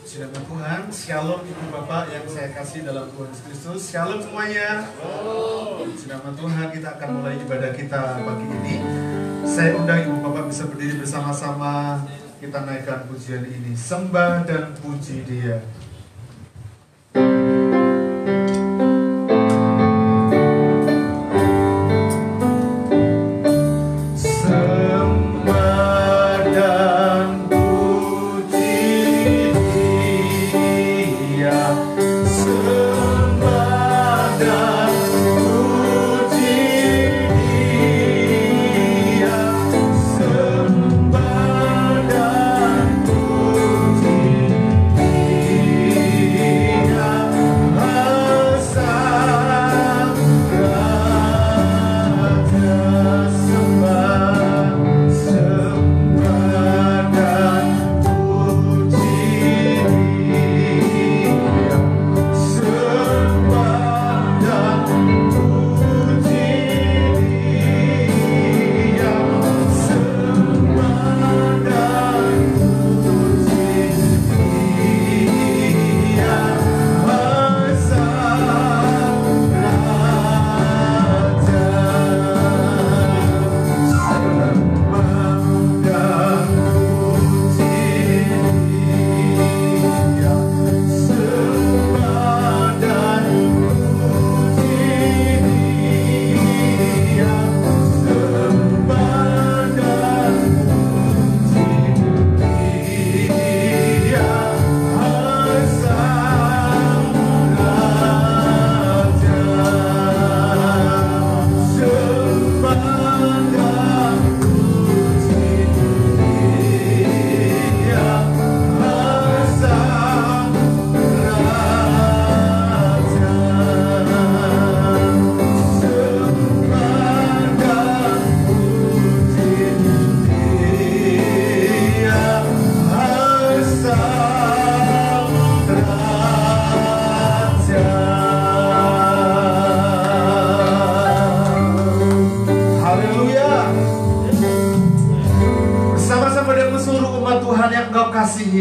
Puji nama Tuhan, Shalom Ibu Bapak yang saya kasih dalam Tuhan Yesus Kristus. Shalom semuanya. Puji nama Tuhan, kita akan mulai ibadah kita pagi ini. Saya undang Ibu Bapak bisa berdiri bersama-sama. Kita naikkan pujian ini, sembah dan puji Dia.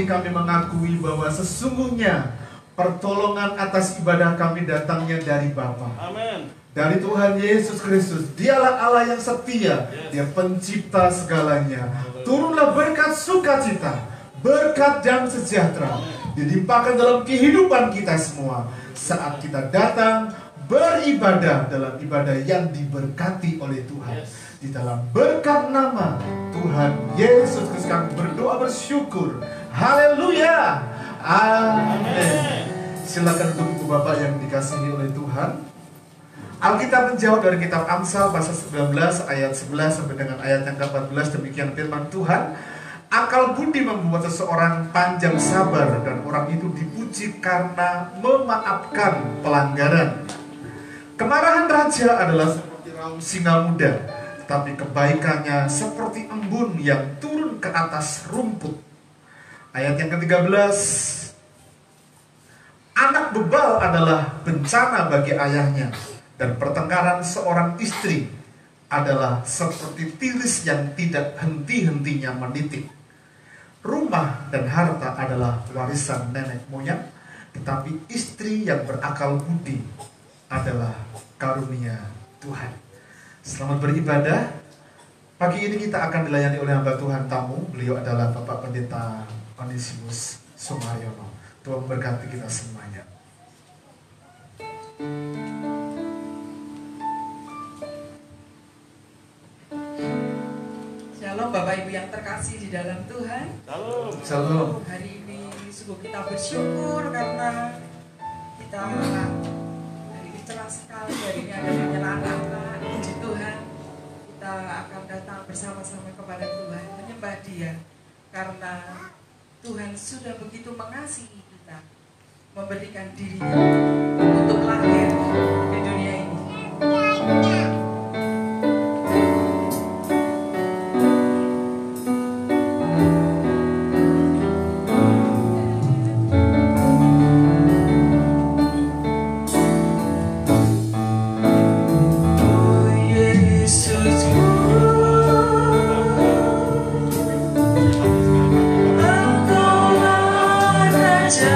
Kami mengakui bahwa sesungguhnya pertolongan atas ibadah kami datangnya dari Bapa. Amin. Dari Tuhan Yesus Kristus. Dialah Allah yang setia. Dia pencipta segalanya. Turunlah berkat sukacita, berkat dan sejahtera dilimpahkan dalam kehidupan kita semua saat kita datang beribadah dalam ibadah yang diberkati oleh Tuhan. Di dalam berkat nama Tuhan Yesus Kristus kami berdoa bersyukur. Haleluya. Amin. Silakan untuk Ibu Bapak yang dikasihi oleh Tuhan. Alkitab menjawab dari kitab Amsal pasal 19 ayat 11 sampai dengan ayat yang ke-14. Demikian firman Tuhan. Akal budi membuat seseorang panjang sabar, dan orang itu dipuji karena memaafkan pelanggaran. Kemarahan raja adalah seperti raung singa muda, tetapi kebaikannya seperti embun yang turun ke atas rumput. Ayat yang ke-13. Anak bebal adalah bencana bagi ayahnya, dan pertengkaran seorang istri adalah seperti tiris yang tidak henti-hentinya menitik. Rumah dan harta adalah warisan nenek moyang, tetapi istri yang berakal budi adalah karunia Tuhan. Selamat beribadah. Pagi ini kita akan dilayani oleh hamba Tuhan tamu. Beliau adalah Bapak Pendeta Onesimus Sumaryono. Tuhan memberkati kita semuanya. Shalom Bapak Ibu yang terkasih di dalam Tuhan. Shalom. Shalom. Hari ini sungguh kita bersyukur karena kita hari ini cerah sekali. Hari ini ada penyerahan anak. Puji Tuhan, kita akan datang bersama-sama kepada Tuhan, menyembah Dia karena Tuhan sudah begitu mengasihi kita, memberikan dirinya untuk lahir di dunia ini. Raja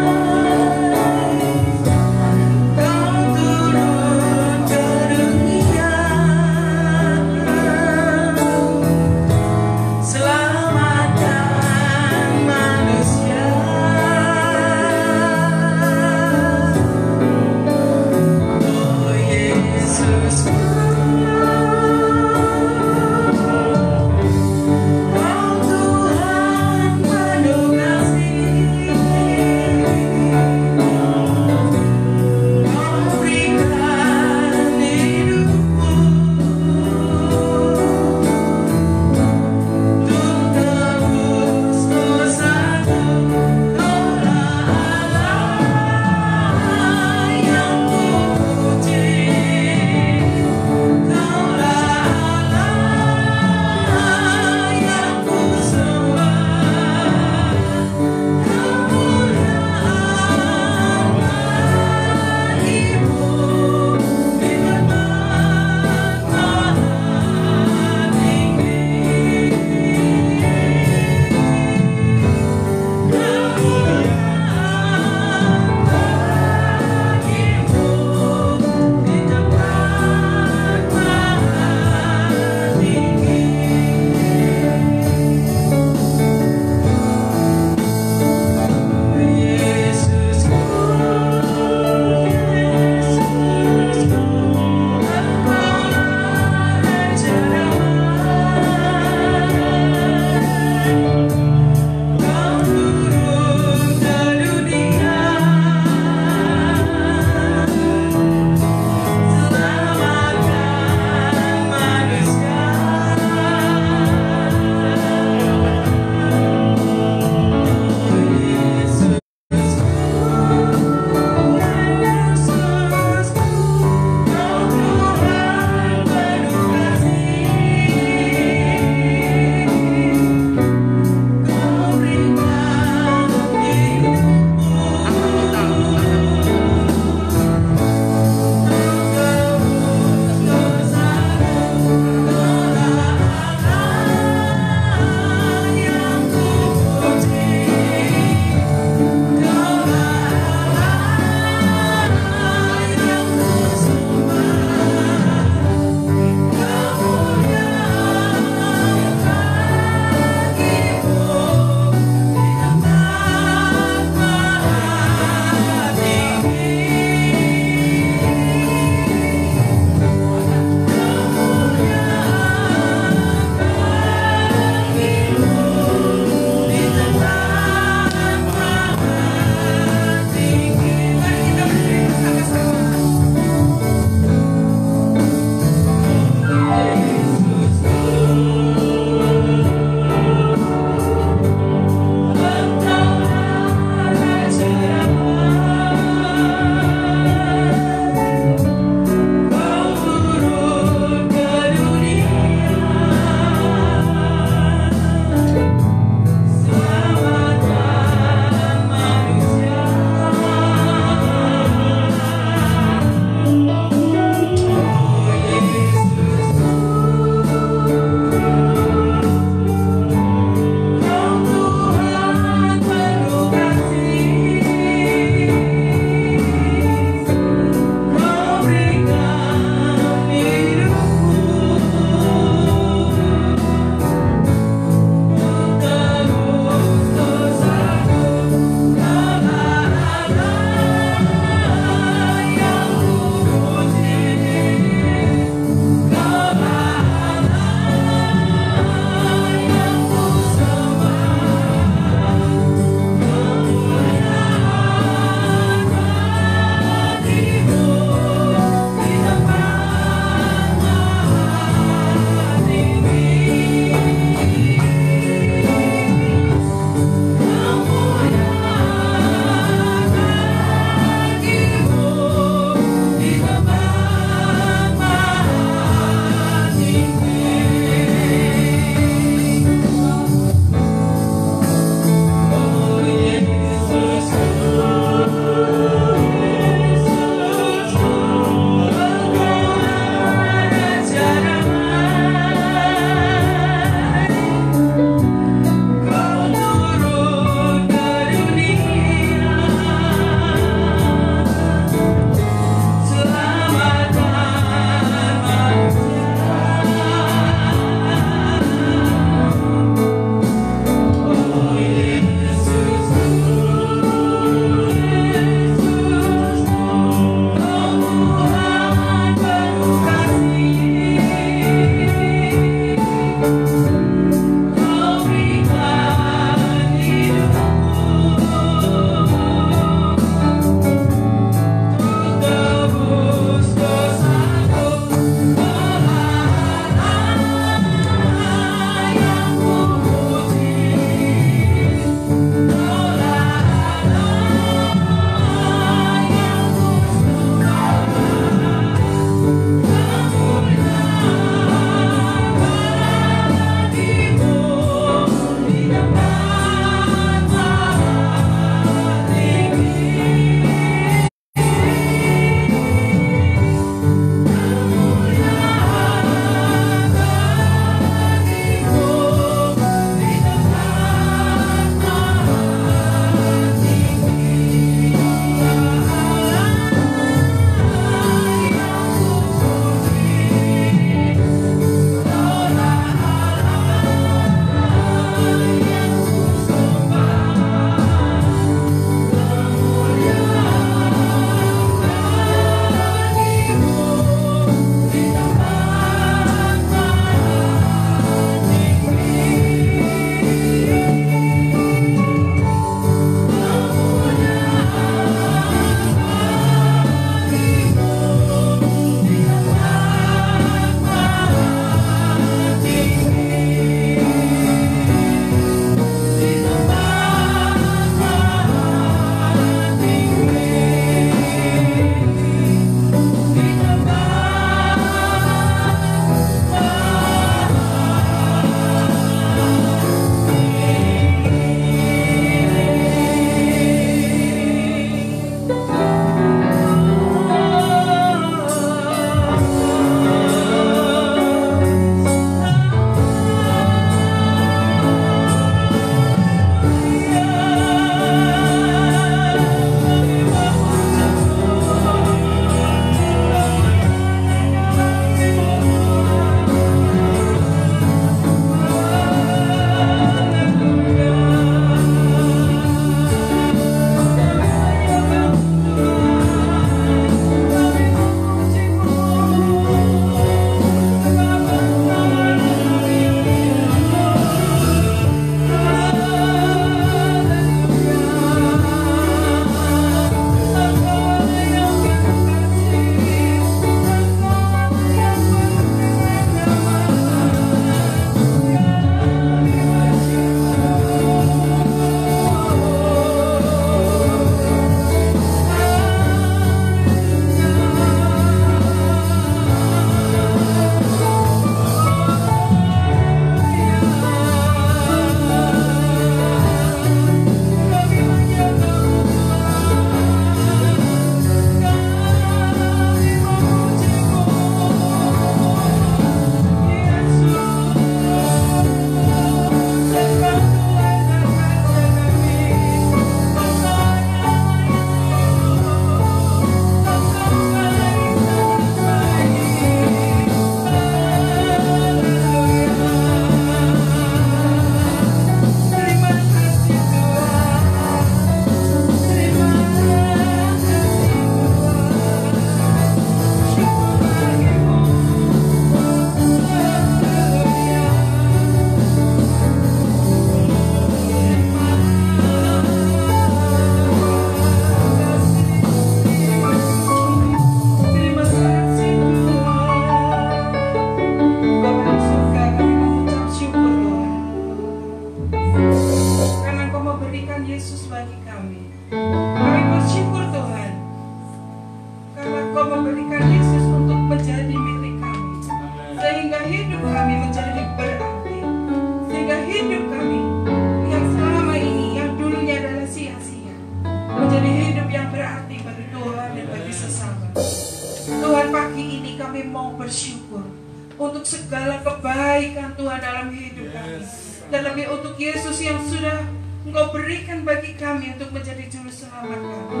terlebih untuk Yesus yang sudah Engkau berikan bagi kami untuk menjadi juru selamat kami.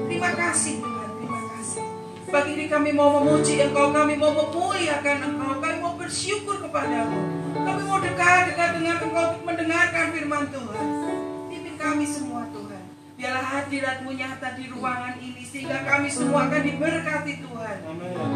Terima kasih Tuhan, terima kasih. Pagi ini kami mau memuji Engkau, kami mau memuliakan Engkau, kami mau bersyukur kepadamu. Kami mau dekat dengan Engkau untuk mendengarkan firman Tuhan. Pimpin kami semua Tuhan. Biarlah hadirat-Mu nyata di ruangan ini, sehingga kami semua akan diberkati Tuhan.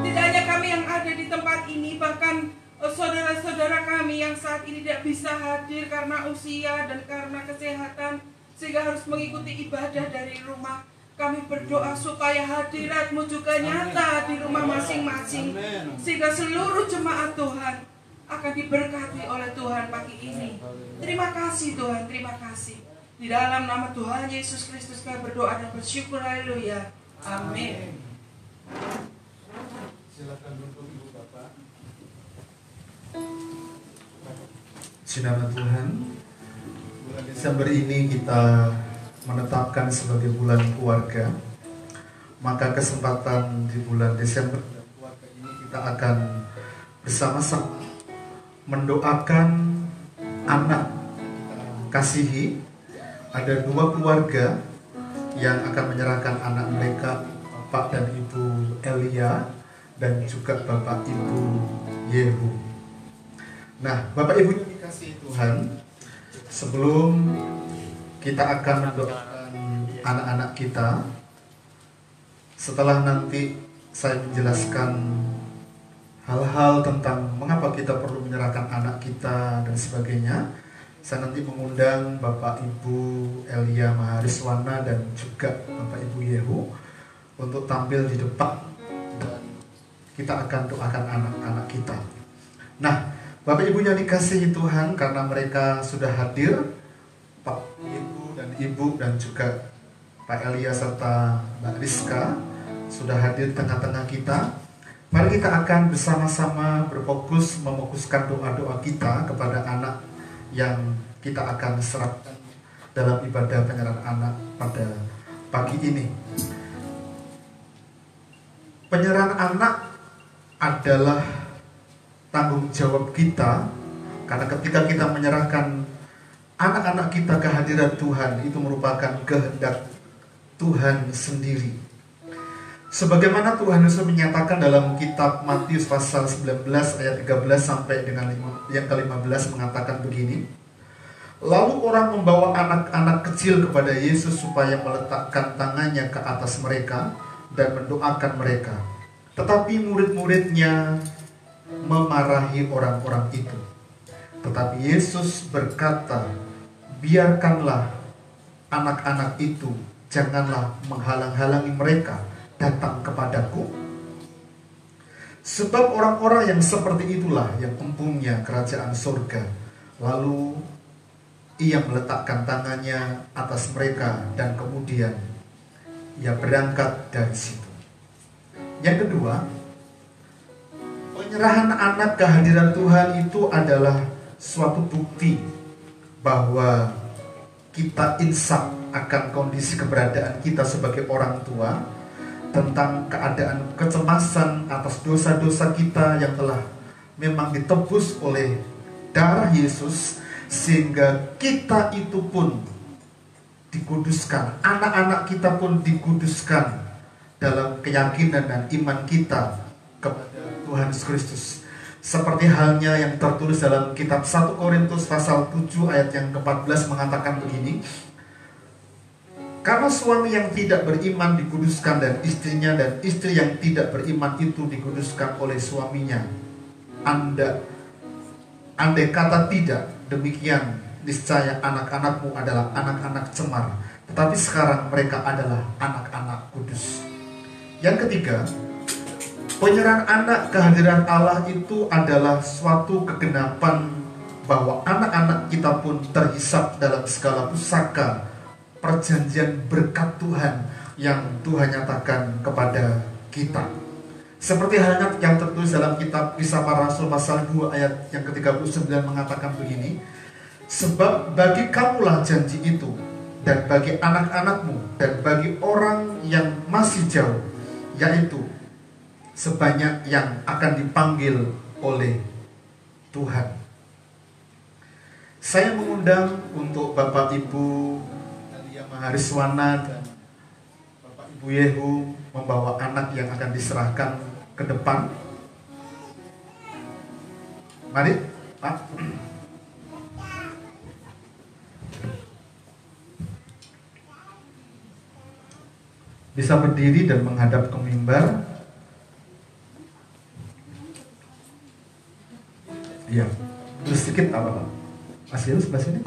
Tidak hanya kami yang ada di tempat ini, bahkan saudara-saudara kami yang saat ini tidak bisa hadir karena usia dan karena kesehatan, sehingga harus mengikuti ibadah dari rumah. Kami berdoa supaya hadirat-Mu juga nyata di rumah masing-masing, sehingga seluruh jemaat Tuhan akan diberkati oleh Tuhan pagi ini. Terima kasih Tuhan, terima kasih. Di dalam nama Tuhan Yesus Kristus kami berdoa dan bersyukur. Haleluya. Amin. Silakan duduk Ibu Bapak. Puji nama Tuhan. Bulan Desember ini kita menetapkan sebagai bulan keluarga. Maka kesempatan di bulan Desember dan keluarga ini kita akan bersama-sama mendoakan anak kasihi. Ada 2 keluarga yang akan menyerahkan anak mereka, Bapak dan Ibu Elia dan juga Bapak Ibu Yehu. Nah, Bapak Ibu yang dikasihi Tuhan, sebelum kita akan mendoakan anak-anak kita, setelah nanti saya menjelaskan hal-hal tentang mengapa kita perlu menyerahkan anak kita dan sebagainya, saya nanti mengundang Bapak Ibu Elia Mahariswana dan juga Bapak Ibu Yehu untuk tampil di depan dan kita akan doakan anak-anak kita. Nah, Bapak Ibu yang dikasihi Tuhan, karena mereka sudah hadir, Pak Ibu dan Ibu dan juga Pak Elia serta Mbak Rizka sudah hadir tengah-tengah kita. Mari kita akan bersama-sama memokuskan doa-doa kita kepada anak yang kita akan serahkan dalam ibadah penyerahan anak pada pagi ini. Penyerahan anak adalah tanggung jawab kita, karena ketika kita menyerahkan anak-anak kita ke hadirat Tuhan, itu merupakan kehendak Tuhan sendiri. Sebagaimana Tuhan Yesus menyatakan dalam kitab Matius pasal 19 ayat 13 sampai dengan yang ke-15 mengatakan begini. Lalu orang membawa anak-anak kecil kepada Yesus supaya meletakkan tangannya ke atas mereka dan mendoakan mereka. Tetapi murid-muridnya memarahi orang-orang itu. Tetapi Yesus berkata, biarkanlah anak-anak itu, janganlah menghalang-halangi mereka datang kepadaku. Sebab orang-orang yang seperti itulah yang empunya kerajaan surga. Lalu ia meletakkan tangannya atas mereka dan kemudian ia berangkat dari situ. Yang kedua, penyerahan anak ke hadirat Tuhan itu adalah suatu bukti bahwa kita insaf akan kondisi keberadaan kita sebagai orang tua, tentang keadaan kecemasan atas dosa-dosa kita yang telah memang ditebus oleh darah Yesus, sehingga kita itu pun dikuduskan, anak-anak kita pun dikuduskan dalam keyakinan dan iman kita kepada Tuhan Yesus Kristus. Seperti halnya yang tertulis dalam kitab 1 Korintus pasal 7 ayat yang ke-14 mengatakan begini. Karena suami yang tidak beriman dikuduskan dan istrinya, dan istri yang tidak beriman itu dikuduskan oleh suaminya. Andai kata tidak demikian, niscaya anak-anakmu adalah anak-anak cemar, tetapi sekarang mereka adalah anak-anak kudus. Yang ketiga, penyerahan anak ke hadirat Allah itu adalah suatu kegenapan bahwa anak-anak kita pun terhisap dalam segala pusaka perjanjian berkat Tuhan yang Tuhan nyatakan kepada kita. Seperti halnya yang tertulis dalam kitab Kisah Para Rasul pasal 2 ayat yang ke-39 mengatakan begini. Sebab bagi kamulah janji itu, dan bagi anak-anakmu, dan bagi orang yang masih jauh, yaitu sebanyak yang akan dipanggil oleh Tuhan. Saya mengundang untuk Bapak Ibu Nadia Mahariswana dan Bapak Ibu Yehu membawa anak yang akan diserahkan ke depan. Mari, Pak. Bisa berdiri dan menghadap ke mimbar. Iya, terus sedikit apa Pak? Mas Yus, sebelah sini.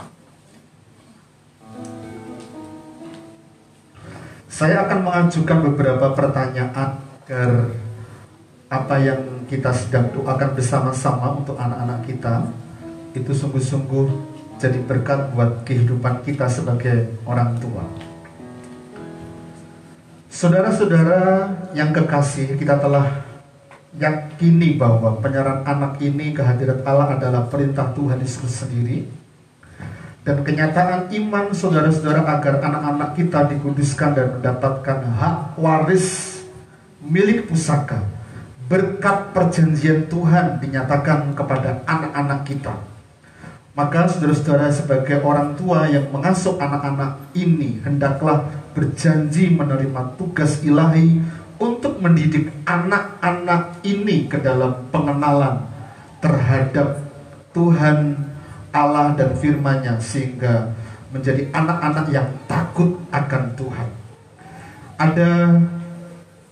Saya akan mengajukan beberapa pertanyaan agar apa yang kita sedang doakan bersama-sama untuk anak-anak kita itu sungguh-sungguh jadi berkat buat kehidupan kita sebagai orang tua. Saudara-saudara yang kekasih, kita telah yakini bahwa penyerahan anak ini ke hadirat Allah adalah perintah Tuhan Yesus sendiri. Dan kenyataan iman saudara-saudara agar anak-anak kita dikuduskan dan mendapatkan hak waris milik pusaka. Berkat perjanjian Tuhan dinyatakan kepada anak-anak kita. Maka saudara-saudara sebagai orang tua yang mengasuh anak-anak ini, hendaklah berjanji menerima tugas ilahi untuk mendidik anak-anak ini ke dalam pengenalan terhadap Tuhan Allah dan firman-Nya, sehingga menjadi anak-anak yang takut akan Tuhan. Ada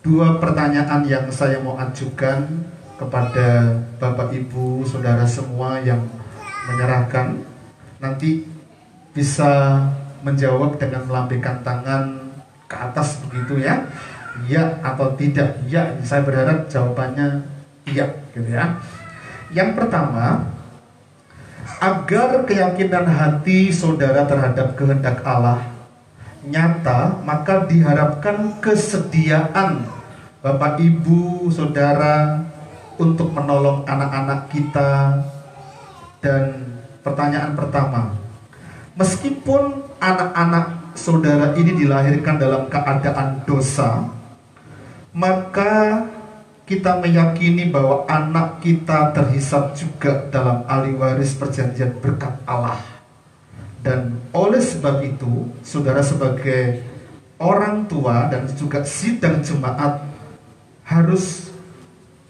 dua pertanyaan yang saya mau ajukan kepada Bapak Ibu Saudara semua yang menyerahkan. Nanti bisa menjawab dengan melambaikan tangan ke atas begitu ya. Ya atau tidak. Ya, saya berharap jawabannya iya gitu ya. Yang pertama, agar keyakinan hati saudara terhadap kehendak Allah nyata, maka diharapkan kesediaan Bapak Ibu Saudara untuk menolong anak-anak kita. Dan pertanyaan pertama, meskipun anak-anak saudara ini dilahirkan dalam keadaan dosa, maka kita meyakini bahwa anak kita terhisap juga dalam ahli waris perjanjian berkat Allah. Dan oleh sebab itu, saudara sebagai orang tua dan juga sidang jemaat harus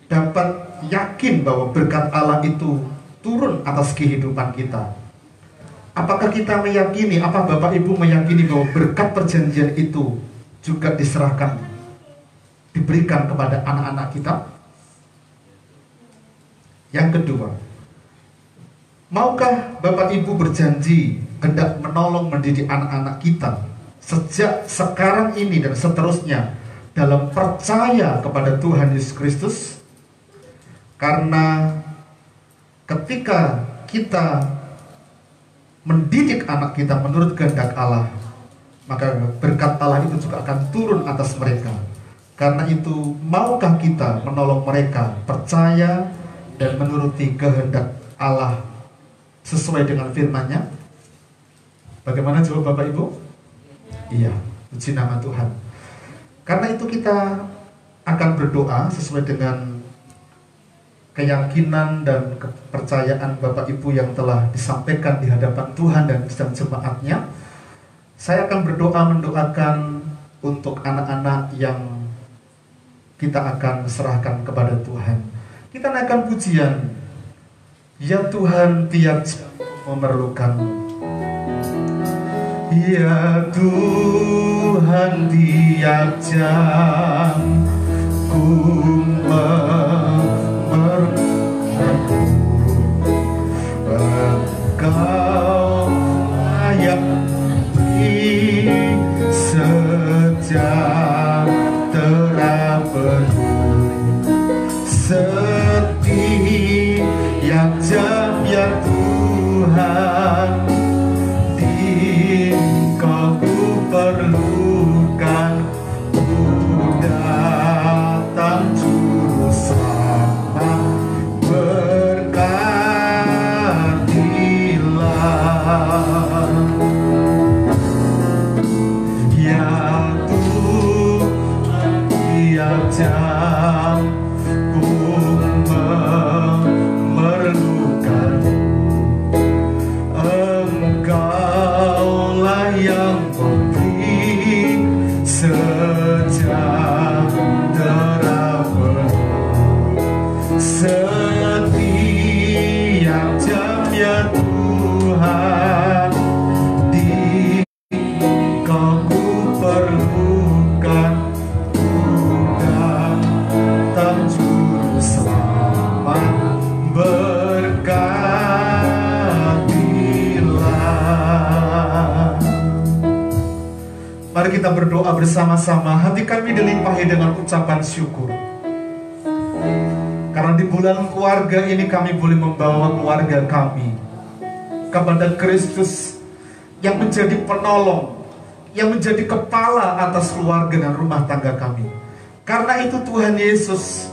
dapat yakin bahwa berkat Allah itu turun atas kehidupan kita. Apakah kita meyakini, apa Bapak Ibu meyakini bahwa berkat perjanjian itu juga diserahkan, diberikan kepada anak-anak kita? Yang kedua, maukah Bapak Ibu berjanji hendak menolong mendidik anak-anak kita sejak sekarang ini dan seterusnya dalam percaya kepada Tuhan Yesus Kristus? Karena ketika kita mendidik anak kita menurut kehendak Allah, maka berkat Allah itu juga akan turun atas mereka. Karena itu, maukah kita menolong mereka percaya dan menuruti kehendak Allah sesuai dengan firman-Nya? Bagaimana jawab Bapak Ibu? Iya, puji nama Tuhan. Karena itu kita akan berdoa sesuai dengan keyakinan dan kepercayaan Bapak Ibu yang telah disampaikan di hadapan Tuhan dan sidang jemaatnya. Saya akan berdoa mendoakan untuk anak-anak yang kita akan serahkan kepada Tuhan. Kita naikkan pujian, ya Tuhan tiap memerlukan. Ya Tuhan tiap jam ku Engkau layak beri sejahtera penuh setiap jam ya Tuhan, di Engkau ku perlukan, ku datang juru selamat berkatilah. Ya Tuhan tiap jam ku memerlukan Mari kita berdoa bersama-sama. Hati kami dilimpahi dengan ucapan syukur. Karena di bulan keluarga ini kami boleh membawa keluarga kami kepada Kristus yang menjadi penolong, yang menjadi kepala atas keluarga dan rumah tangga kami. Karena itu Tuhan Yesus,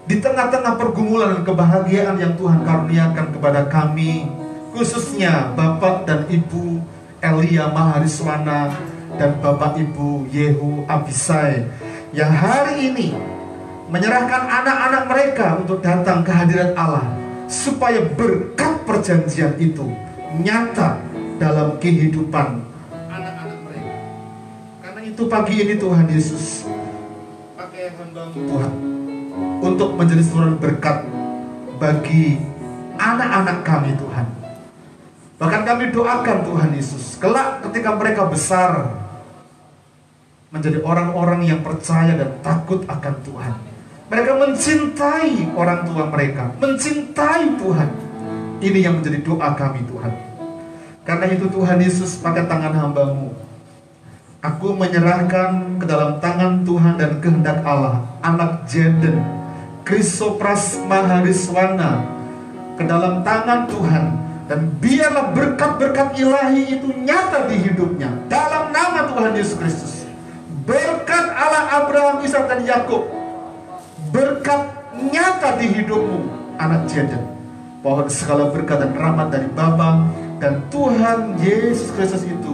di tengah-tengah pergumulan dan kebahagiaan yang Tuhan karuniakan kepada kami, khususnya Bapak dan Ibu Elia Mahariswana dan Bapak Ibu Yehu Abisai, yang hari ini menyerahkan anak-anak mereka untuk datang ke hadirat Allah, supaya berkat perjanjian itu nyata dalam kehidupan anak-anak mereka. Karena itu pagi ini Tuhan Yesus pakai hamba-Mu Tuhan untuk menjadi saluran berkat bagi anak-anak kami Tuhan. Bahkan kami doakan Tuhan Yesus, kelak ketika mereka besar, menjadi orang-orang yang percaya dan takut akan Tuhan. Mereka mencintai orang tua mereka, mencintai Tuhan. Ini yang menjadi doa kami Tuhan. Karena itu Tuhan Yesus, pakai tangan hamba-Mu, aku menyerahkan ke dalam tangan Tuhan dan kehendak Allah anak Jaden Krisopras Mahariswana ke dalam tangan Tuhan. Dan biarlah berkat-berkat ilahi itu nyata di hidupnya dalam nama Tuhan Yesus Kristus. Berkat Allah Abraham, Ishak dan Yakub, berkat nyata di hidupmu anak Jaden. Pohon segala berkat dan rahmat dari Bapa dan Tuhan Yesus Kristus itu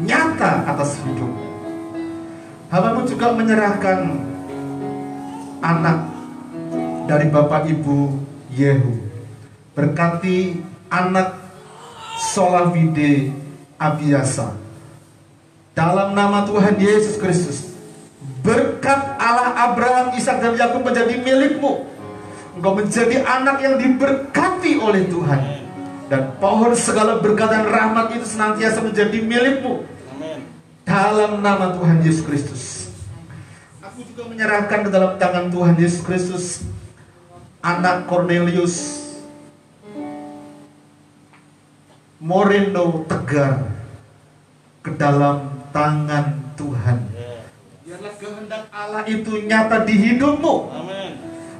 nyata atas hidupmu. Hamba-Mu juga menyerahkan anak dari Bapak Ibu Yehu. Berkati anak Solavide Abiasa dalam nama Tuhan Yesus Kristus. Berkat Allah Abraham, Ishak dan Yakub menjadi milikmu. Engkau menjadi anak yang diberkati oleh Tuhan, dan pohon segala berkat dan rahmat itu senantiasa menjadi milikmu dalam nama Tuhan Yesus Kristus. Aku juga menyerahkan ke dalam tangan Tuhan Yesus Kristus anak Cornelius Moreno Tegar ke dalam tangan Tuhan. Biarlah kehendak Allah itu nyata di hidupmu.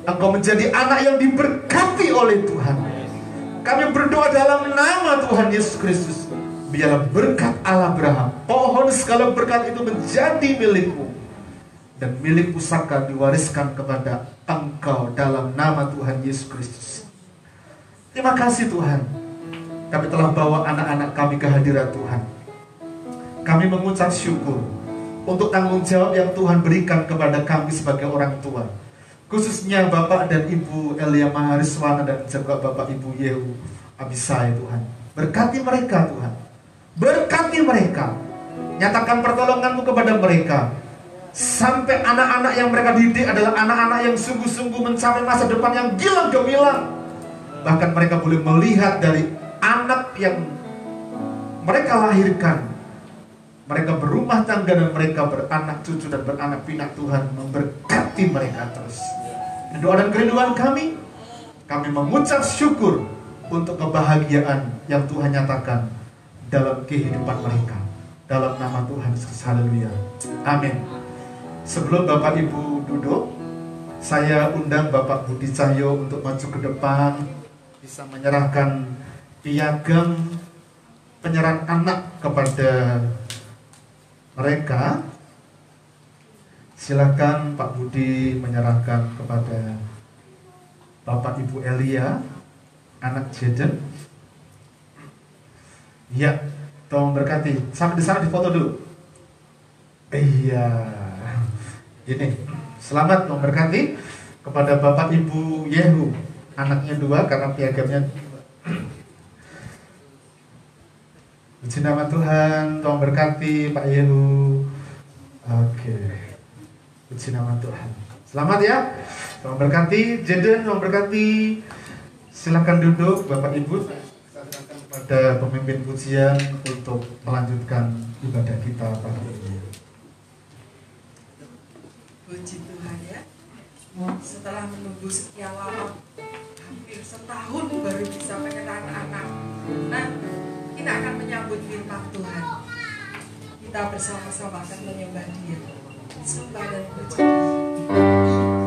Engkau menjadi anak yang diberkati oleh Tuhan. Kami berdoa dalam nama Tuhan Yesus Kristus. Biarlah berkat Allah Abraham, pohon segala berkat itu menjadi milikmu, dan milik pusaka diwariskan kepada engkau dalam nama Tuhan Yesus Kristus. Terima kasih Tuhan, kami telah bawa anak-anak kami ke hadirat Tuhan. Kami mengucap syukur untuk tanggung jawab yang Tuhan berikan kepada kami sebagai orang tua, khususnya Bapak dan Ibu Elia Mahariswana dan juga Bapak Ibu Yehu Abisai Tuhan. Berkati mereka Tuhan, berkati mereka, nyatakan pertolongan-Mu kepada mereka, sampai anak-anak yang mereka didik adalah anak-anak yang sungguh-sungguh mencapai masa depan yang gilang gemilang. Bahkan mereka boleh melihat dari anak yang mereka lahirkan, mereka berumah tangga dan mereka beranak cucu dan beranak pinak. Tuhan memberkati mereka terus. Doa dan kerinduan kami mengucap syukur untuk kebahagiaan yang Tuhan nyatakan dalam kehidupan mereka, dalam nama Tuhan Yesus. Haleluya, amin. Sebelum Bapak Ibu duduk, saya undang Bapak Budi Cahyo untuk maju ke depan, bisa menyerahkan piagam penyerahan anak kepada mereka. Silakan Pak Budi menyerahkan kepada Bapak Ibu Elia, anak Jaden. Ya, tolong berkati. Sampai di sana difoto dulu. Iya. Ini, selamat memberkati kepada Bapak Ibu Yehu, anaknya 2 karena piagamnya 2. Puji nama Tuhan, tolong berkati Pak Yehu. Oke. Puji nama Tuhan. Selamat ya. Tolong berkati Jaden, tolong berkati. Silakan duduk Bapak Ibu. Silakan kepada pemimpin pujian untuk melanjutkan ibadah kita pagi ini. Puji Tuhan ya. Setelah menunggu sekian lama, hampir setahun baru bisa menyerahkan anak. Nah, kita akan menyambut firman Tuhan. Kita kita bersama-sama akan menyembah Dia. Sembah dan puji Dia.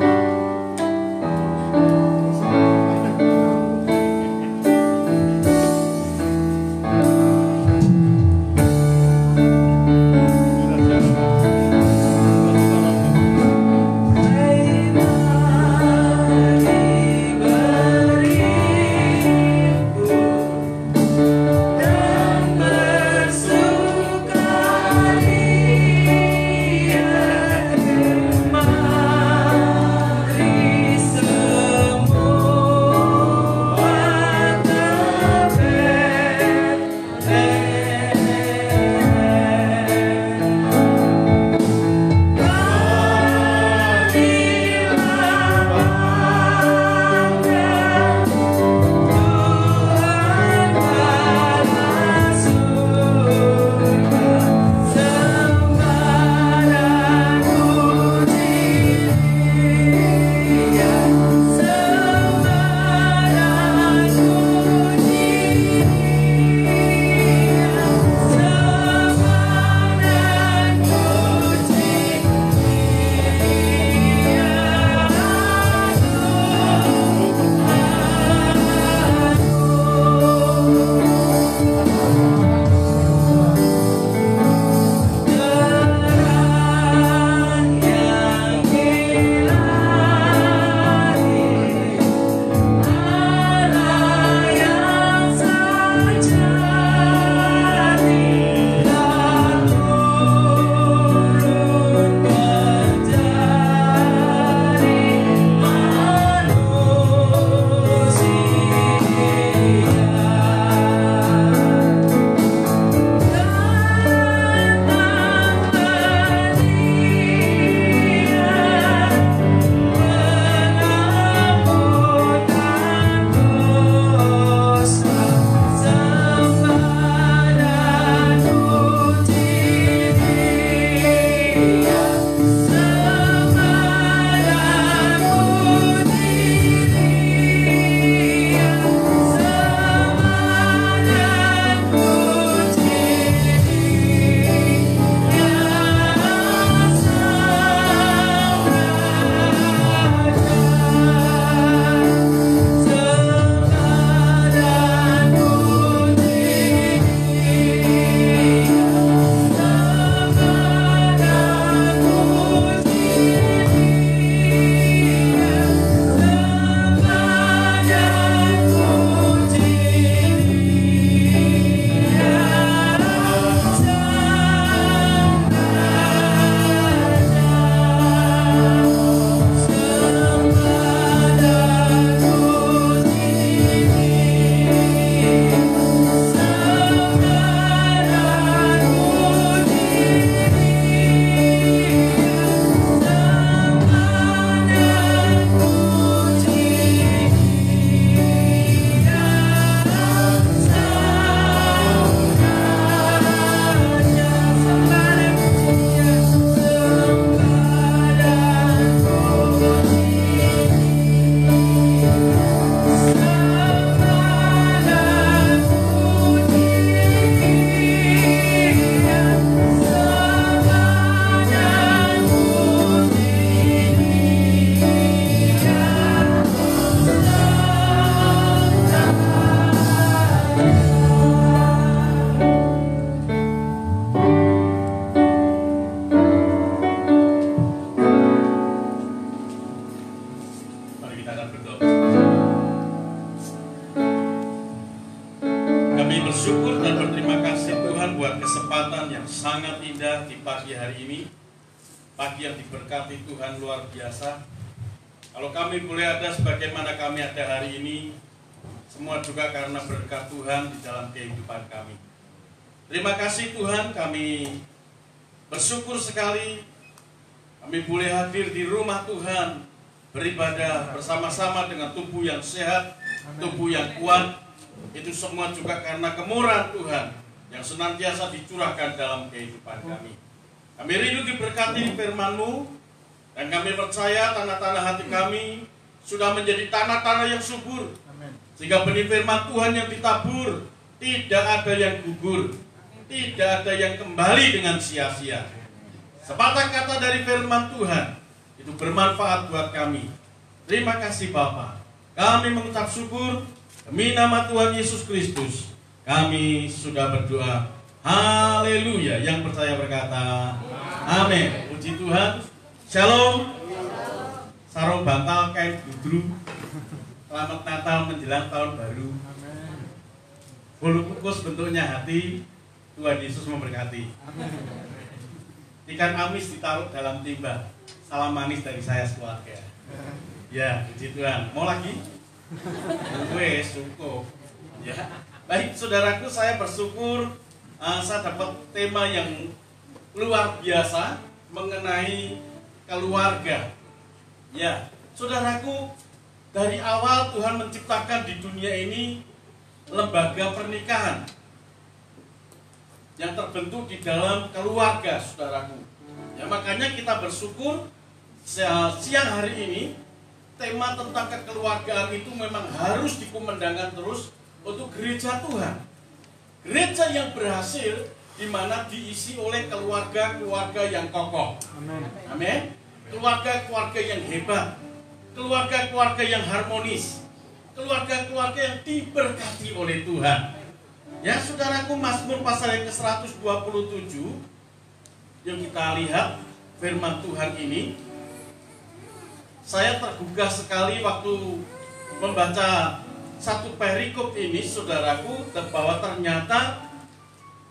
sangat indah di pagi hari ini, pagi yang diberkati Tuhan luar biasa. Kalau kami boleh ada sebagaimana kami ada hari ini, semua juga karena berkat Tuhan di dalam kehidupan kami. Terima kasih Tuhan, kami bersyukur sekali kami boleh hadir di rumah Tuhan, beribadah bersama-sama dengan tubuh yang sehat, tubuh yang kuat. Itu semua juga karena kemurahan Tuhan yang senantiasa dicurahkan dalam kehidupan kami. Kami rindu diberkati firman-Mu, dan kami percaya tanah-tanah hati kami sudah menjadi tanah-tanah yang subur, sehingga benih firman Tuhan yang ditabur tidak ada yang gugur. tidak ada yang kembali dengan sia-sia. Sepatah kata dari firman Tuhan itu bermanfaat buat kami. Terima kasih Bapa. Kami mengucap syukur demi nama Tuhan Yesus Kristus. Kami sudah berdoa. Haleluya. Yang percaya berkata amin. Puji Tuhan. Shalom. Sarung bantal kain gudru. Selamat Natal menjelang tahun baru. Bulu kukus bentuknya hati. Tuhan Yesus memberkati. Ikan amis ditaruh dalam timba. Salam manis dari saya sekeluarga. Ya, puji Tuhan. Mau lagi? Wes, cukup. Ya. Baik, saudaraku, saya bersyukur saya dapat tema yang luar biasa mengenai keluarga. Ya, saudaraku, dari awal Tuhan menciptakan di dunia ini lembaga pernikahan yang terbentuk di dalam keluarga, saudaraku. Ya, makanya kita bersyukur siang hari ini tema tentang kekeluargaan itu memang harus dikumandangkan terus untuk gereja Tuhan. Gereja yang berhasil di mana diisi oleh keluarga-keluarga yang kokoh. Amin. Keluarga-keluarga yang hebat, keluarga-keluarga yang harmonis, keluarga-keluarga yang diberkati oleh Tuhan. Ya, saudaraku, Mazmur pasal yang ke-127 yang kita lihat firman Tuhan ini, saya tergugah sekali waktu membaca satu perikop ini, saudaraku, bahwa ternyata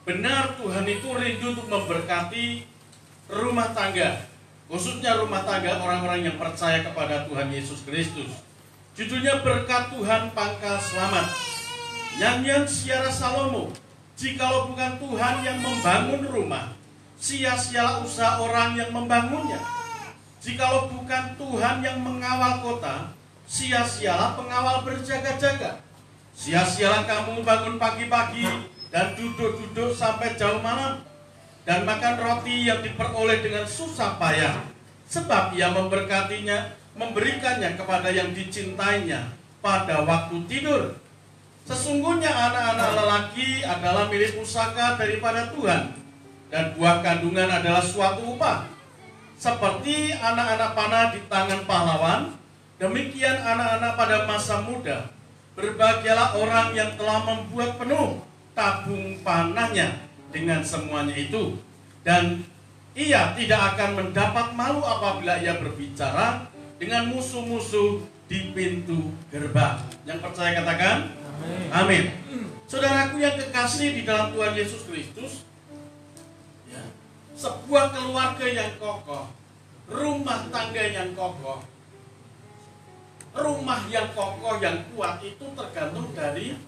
benar Tuhan itu rindu untuk memberkati rumah tangga, khususnya rumah tangga orang-orang yang percaya kepada Tuhan Yesus Kristus. Judulnya Berkat Tuhan Pangkal Selamat. Nyanyian Siara Salomo. Jikalau bukan Tuhan yang membangun rumah, sia-sialah usaha orang yang membangunnya. Jikalau bukan Tuhan yang mengawal kota, sia-sialah pengawal berjaga-jaga. Sia-sialah kamu bangun pagi-pagi dan duduk-duduk sampai jauh malam, dan makan roti yang diperoleh dengan susah payah, sebab ia memberikannya kepada yang dicintainya pada waktu tidur. Sesungguhnya anak-anak lelaki adalah milik pusaka daripada Tuhan, dan buah kandungan adalah suatu upah. Seperti anak-anak panah di tangan pahlawan, demikian anak-anak pada masa muda. Berbahagialah orang yang telah membuat penuh tabung panahnya dengan semuanya itu, dan ia tidak akan mendapat malu apabila ia berbicara dengan musuh-musuh di pintu gerbang. Yang percaya katakan amin. Saudaraku yang kekasih di dalam Tuhan Yesus Kristus, ya, sebuah keluarga yang kokoh, rumah tangga yang kokoh, rumah yang kokoh yang kuat itu tergantung dari,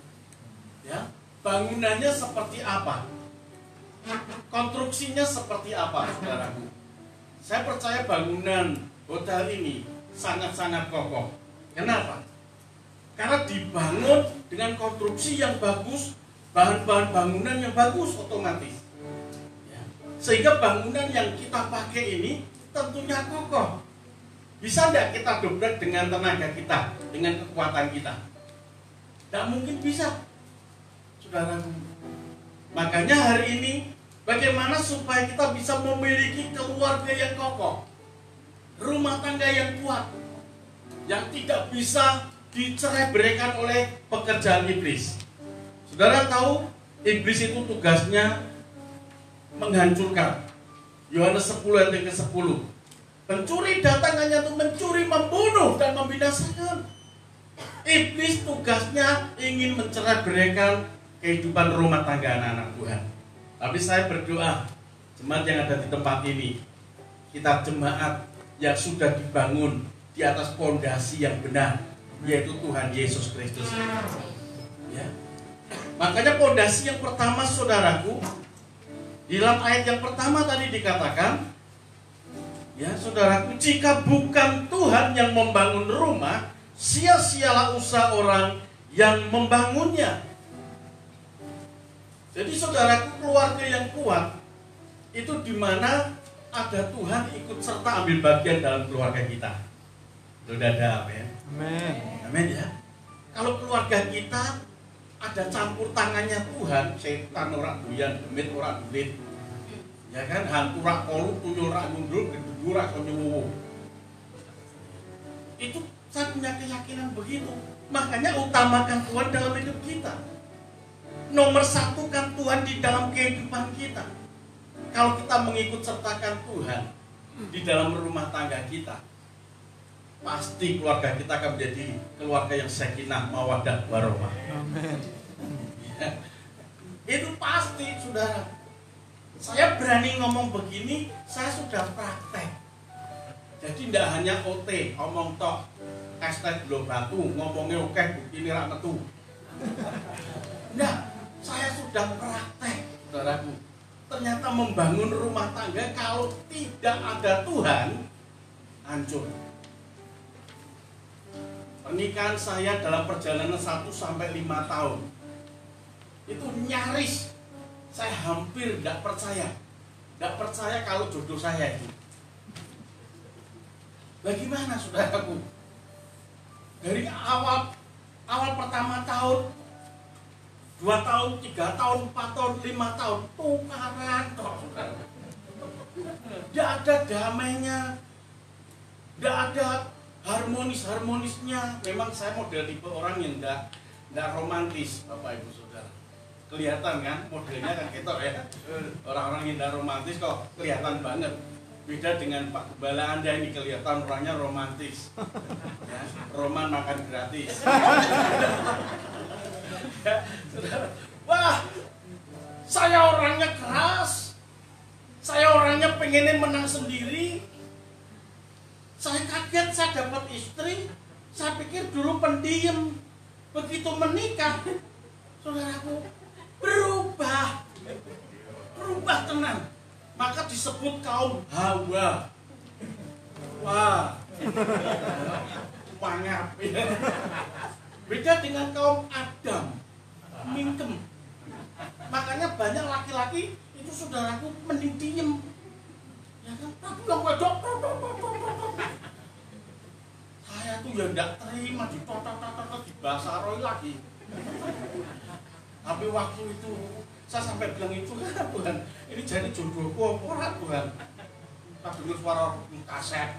ya, bangunannya seperti apa, konstruksinya seperti apa, saudaraku. Saya percaya bangunan hotel ini sangat-sangat kokoh. Kenapa? Karena dibangun dengan konstruksi yang bagus, bahan-bahan bangunan yang bagus otomatis. Ya. Sehingga bangunan yang kita pakai ini tentunya kokoh. Bisa tidak kita dobrak dengan tenaga kita, dengan kekuatan kita? Tidak mungkin bisa, saudaraku. Makanya hari ini, bagaimana supaya kita bisa memiliki keluarga yang kokoh, rumah tangga yang kuat, yang tidak bisa dicerai-beraikan oleh pekerjaan iblis. Saudara tahu, iblis itu tugasnya menghancurkan. Yohanes 10 ayat ke-10. Pencuri datang hanya untuk mencuri, membunuh, dan membinasakan. Iblis tugasnya ingin mencerai-beraikan kehidupan rumah tangga anak-anak Tuhan. Tapi saya berdoa, jemaat yang ada di tempat ini, kita jemaat yang sudah dibangun di atas pondasi yang benar, yaitu Tuhan Yesus Kristus. Ya. Makanya pondasi yang pertama, saudaraku, di dalam ayat yang pertama tadi dikatakan, ya saudaraku, jika bukan Tuhan yang membangun rumah, sia-sialah usaha orang yang membangunnya. Jadi saudaraku, keluarga yang kuat itu dimana ada Tuhan ikut serta ambil bagian dalam keluarga kita. Sudah ada, amin. Amin ya. Kalau keluarga kita ada campur tangannya Tuhan, setan ora doyan, demit ora dulit. Ya kan, hantu ora kolu, tuyul ora nyundul, gedhe ora nyuwuh. Itu saya punya keyakinan begitu. Makanya utamakan Tuhan dalam hidup kita. Nomor satu kan Tuhan di dalam kehidupan kita. Kalau kita mengikut sertakan Tuhan di dalam rumah tangga kita, pasti keluarga kita akan menjadi keluarga yang sakinah, mawaddah, warahmah. Amin. Ya. Itu pasti, saudara. Saya berani ngomong begini, saya sudah praktek. Jadi tidak hanya OT, omong tok, hashtag belum batu, ngomongnya oke, ini rak metu. Nah, saya sudah praktek, saudaraku. Ternyata membangun rumah tangga kalau tidak ada Tuhan, hancur. Pernikahan saya dalam perjalanan 1 sampai 5 tahun itu nyaris saya hampir tidak percaya kalau jodoh saya itu. Bagaimana saudaraku? Dari awal pertama tahun, 2 tahun, 3 tahun, 4 tahun, 5 tahun, tukaran kok saudara. Tidak ada damainya, tidak ada harmonisnya. Memang saya model tipe orang yang tidak romantis, Bapak Ibu Saudara. Kelihatan kan modelnya kan ketok ya. Orang-orang yang tidak romantis kok kelihatan banget. Beda dengan Pak Gembala Anda ini, kelihatan orangnya romantis. Ya, roman makan gratis. Ya, saudara. Wah, saya orangnya keras. Saya orangnya pengennya menang sendiri. Saya kaget saya dapat istri. Saya pikir dulu pendiam. Begitu menikah, saudaraku, berubah tenang. Maka disebut kaum Hawa. Wah, mangap. Beda dengan kaum Adam, mingkem. Makanya banyak laki-laki itu saudaraku mending diem. Ya kan, tapi yang wedok. Saya tuh ya tidak terima ditotot-totot dibasaroi lagi. Tapi waktu itu saya sampai bilang itu, Tuhan, ini jadi jodohku apa ora Tuhan? Tak dengar suara kaset.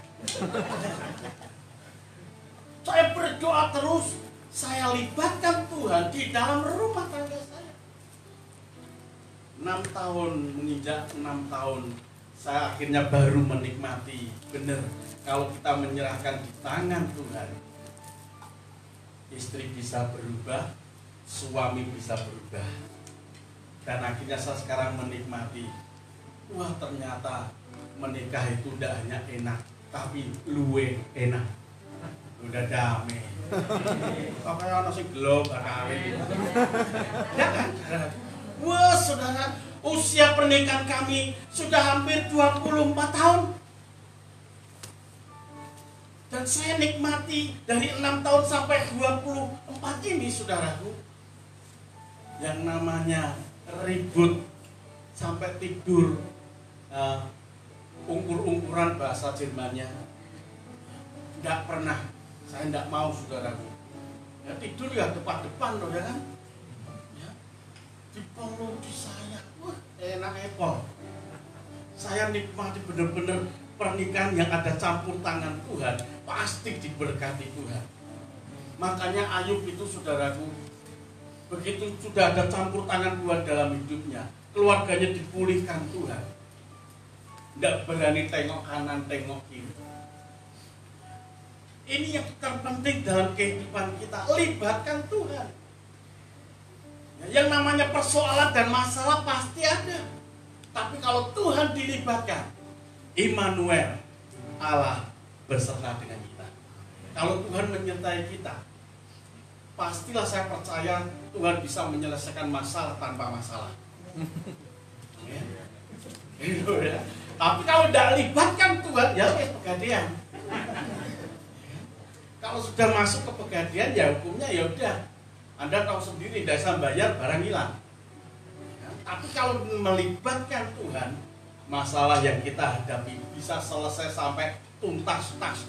Saya berdoa terus, saya libatkan Tuhan di dalam rumah tangga saya. 6 tahun, menginjak 6 tahun, saya akhirnya baru menikmati. Benar, kalau kita menyerahkan di tangan Tuhan, istri bisa berubah, suami bisa berubah. Dan akhirnya saya sekarang menikmati, wah ternyata menikah itu tidak hanya enak, tapi luwe enak. Udah damai. Kayak orang sing gelo bakal. Ya kan? Wah, saudara, usia pernikahan kami sudah hampir 24 tahun. Dan saya nikmati dari 6 tahun sampai 24 ini, saudaraku. Yang namanya ribut sampai tidur, ungkur-ungkuran bahasa Jermannya, tidak pernah. Saya tidak mau, saudaraku. Ya, tidur ya depan-depan loh, ya kan? Ya, dipeluk, disayang, wah enak epol. Saya nikmati benar-benar pernikahan yang ada campur tangan Tuhan, pasti diberkati Tuhan. Makanya Ayub itu, saudaraku, begitu sudah ada campur tangan Tuhan dalam hidupnya, keluarganya dipulihkan Tuhan. Tidak berani tengok kanan, tengok kiri. Ini yang terpenting dalam kehidupan kita, libatkan Tuhan. Yang namanya persoalan dan masalah pasti ada. Tapi kalau Tuhan dilibatkan, Immanuel, Allah beserta dengan kita. Kalau Tuhan menyertai kita, pastilah saya percaya Tuhan bisa menyelesaikan masalah tanpa masalah. Ya. Gitu ya. Tapi kalau tidak libatkan Tuhan, ya pegadaian. Kalau sudah masuk ke pegadaian, ya hukumnya ya udah. Anda tahu sendiri, desa bayar barang hilang. Ya. Tapi kalau melibatkan Tuhan, masalah yang kita hadapi bisa selesai sampai tuntas, tas,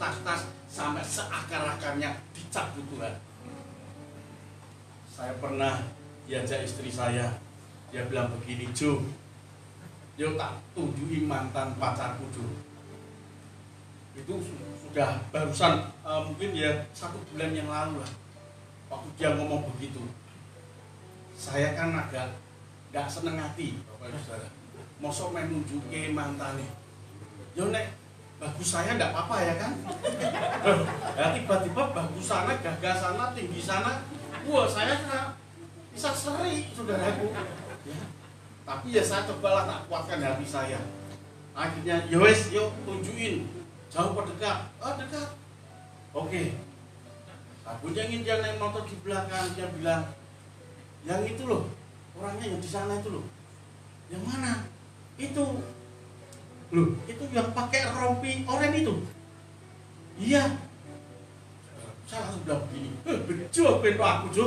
sampai seakar-akarnya dicabut Tuhan. Saya pernah diajak istri saya. Dia bilang begini, Jo, yuk tak tunjukin mantan pacarku, Jo. Itu sudah barusan mungkin ya 1 bulan yang lalu lah. Waktu dia ngomong begitu, saya kan agak gak seneng hati, Bapak Ibu Saudara. Mosok main nunjukin mantannya. Yo nek bagus saya nggak apa-apa ya kan? Ya tiba-tiba bagus sana, gagah sana, tinggi sana, wah saya bisa seri, saudaraku. Ya. Tapi ya saya cobalah tak kuatkan hati saya. Akhirnya, yowes, yuk tunjukin, jauh apa dekat? Oh dekat. Oke. Aku ingin dia naik motor di belakang, dia bilang, yang itu loh, orangnya yang di sana itu loh. Yang mana? Itu loh, itu yang pakai rompi oranye itu. Iya. Saya langsung bilang begini, bejo pintu aku, Jo.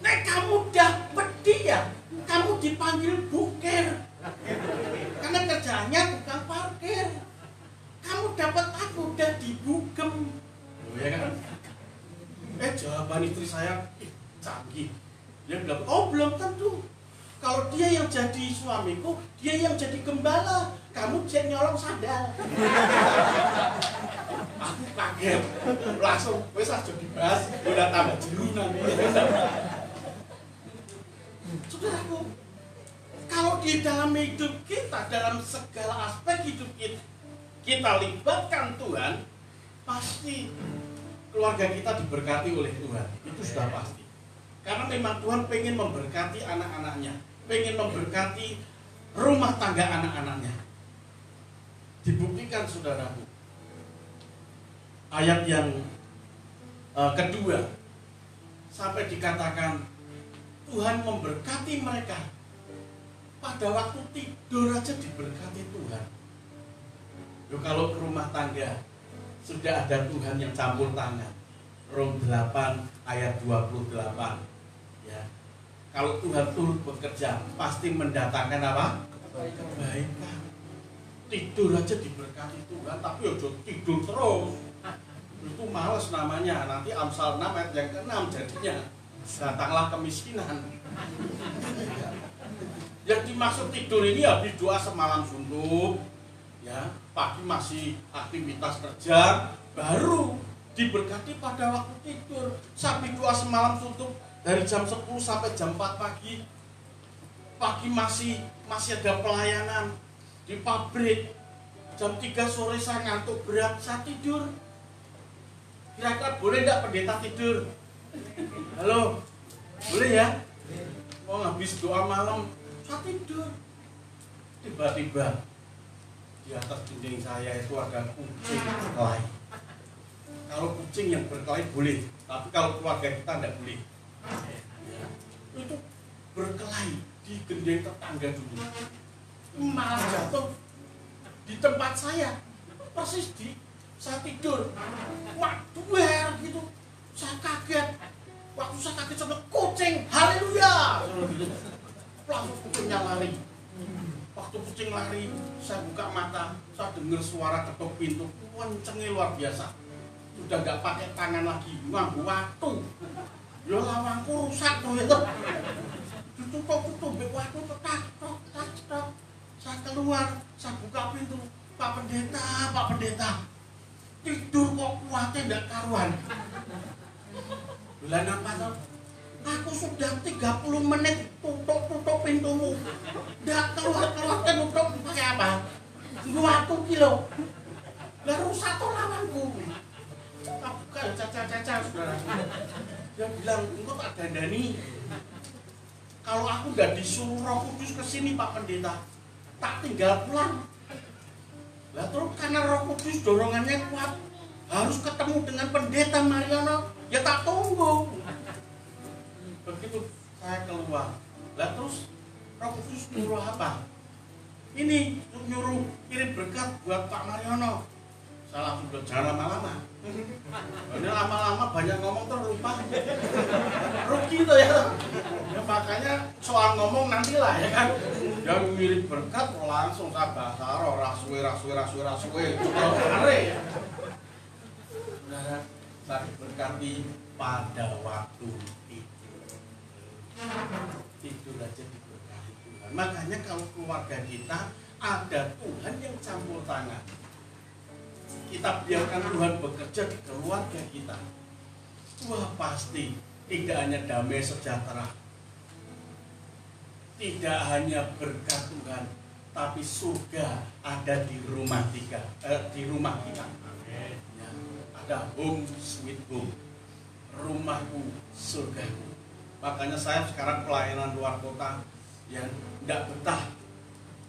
Nek kamu dapet dia, kamu dipanggil buker. Karena kerjaannya tukang parkir. Kamu dapat aku udah dibugem. Oh ya kan? Jawaban istri saya canggih. Dia bilang, oh belum tentu. Kalau dia yang jadi suamiku, dia yang jadi gembala, kamu jadi nyolong sandal. Aku kaget, langsung wes aja dibahas, udah tambah jerunan. Saudaraku, kalau di dalam hidup kita, dalam segala aspek hidup kita libatkan Tuhan, pasti keluarga kita diberkati oleh Tuhan. Itu sudah pasti. Karena memang Tuhan pengen memberkati anak-anaknya, pengen memberkati rumah tangga anak-anaknya. Dibuktikan saudaraku, ayat yang kedua sampai dikatakan Tuhan memberkati mereka. Pada waktu tidur aja diberkati Tuhan. Loh, kalau ke rumah tangga sudah ada Tuhan yang campur tangan. Rom 8 ayat 28. Ya. Kalau Tuhan turut bekerja, pasti mendatangkan apa? Kebaikan. Tidur aja diberkati Tuhan, tapi udah tidur terus. Itu males namanya. Nanti Amsal 6 ayat yang ke-6 jadinya. Datanglah kemiskinan. Yang dimaksud tidur ini habis doa semalam suntuk, ya, pagi masih aktivitas kerja, baru diberkati pada waktu tidur. Sampai doa semalam suntuk dari jam 10 sampai jam 4 pagi. Pagi masih ada pelayanan di pabrik. Jam 3 sore saya ngantuk berat, saya tidur. Kira-kira boleh enggak pendeta tidur? Halo? Boleh ya? Mau habis doa malam, saya tidur. Tiba-tiba di atas dinding saya itu ada kucing berkelahi. Kalau kucing yang berkelahi boleh, tapi kalau keluarga kita tidak boleh. Itu berkelahi di gendeng tetangga dulu. Malah jatuh di tempat saya, persis di saya tidur. Waduh, gitu. Saya kaget. Waktu saya kaget sama kucing, haleluya. Langsung kucingnya lari. Waktu kucing lari, saya buka mata, saya dengar suara ketuk pintu, kencengnya luar biasa. Sudah nggak pakai tangan lagi, nganggu waktu. Ya lawangku rusak tuh itu. Ditutup waktu tetak. Saya keluar, saya buka pintu, Pak Pendeta. Tidur kok kuatnya nggak karuan. Bulan apa tuh? Aku sudah 30 menit tutup pintumu. Nggak keluar kan tutup pakai apa? Waktu kilo. Lah rusak tuh lawanku. Tak buka caca saudara. Dia bilang, engkau tak dandani. Kalau aku nggak disuruh Roh Kudus ke sini Pak Pendeta, tak tinggal pulang. Lah terus karena Roh Kudus dorongannya kuat, harus ketemu dengan Pendeta Mariono, ya tak tunggu. Begitu saya keluar, lah terus Roh Kudus nyuruh apa? Ini nyuruh kirim berkat buat Pak Mariono. Saya langsung bilang, jangan lama-lama. Ini lama-lama banyak ngomong terus lupa. Rugi tuh ya. Ya makanya soal ngomong nantilah ya kan. Yang mirip berkat langsung saya bahasa roh, rasue. Hari ya. Saudara, saya berkati pada waktu waktu tidur aja diberkati Tuhan. Makanya kalau keluarga kita ada Tuhan yang campur tangan, kita biarkan Tuhan bekerja di keluarga kita, wah pasti tidak hanya damai sejahtera, tidak hanya berkat Tuhan, tapi surga ada di rumah kita. Ya, ada home sweet home, rumahku surgaku. Makanya saya sekarang pelayanan luar kota yang tidak betah,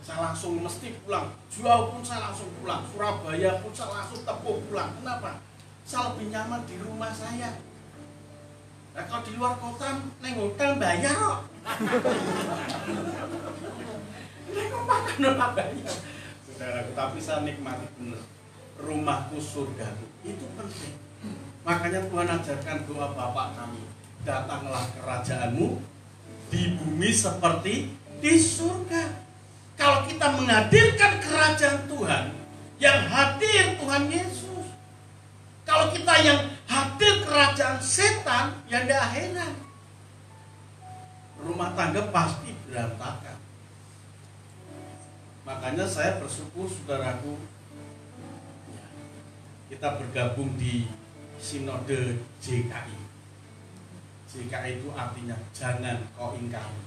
saya langsung mesti pulang. Jauh pun saya langsung pulang, Surabaya pun saya langsung tepuk pulang. Kenapa? Saya lebih nyaman di rumah saya. Nah, kalau di luar kota, neng hotel bayar kok. Neng makan apa bayar? Saudaraku, tapi saya nikmati benar. Rumahku surgaku, itu penting. Makanya Tuhan ajarkan doa Bapa kami, datanglah kerajaanmu di bumi seperti di surga. Kalau kita menghadirkan kerajaan Tuhan, yang hadir Tuhan Yesus. Kalau kita yang hadir kerajaan setan, ya tidak heran. Rumah tangga pasti berantakan. Makanya saya bersyukur saudaraku, ya, kita bergabung di Sinode JKI. JKI itu artinya jangan kau ingkari.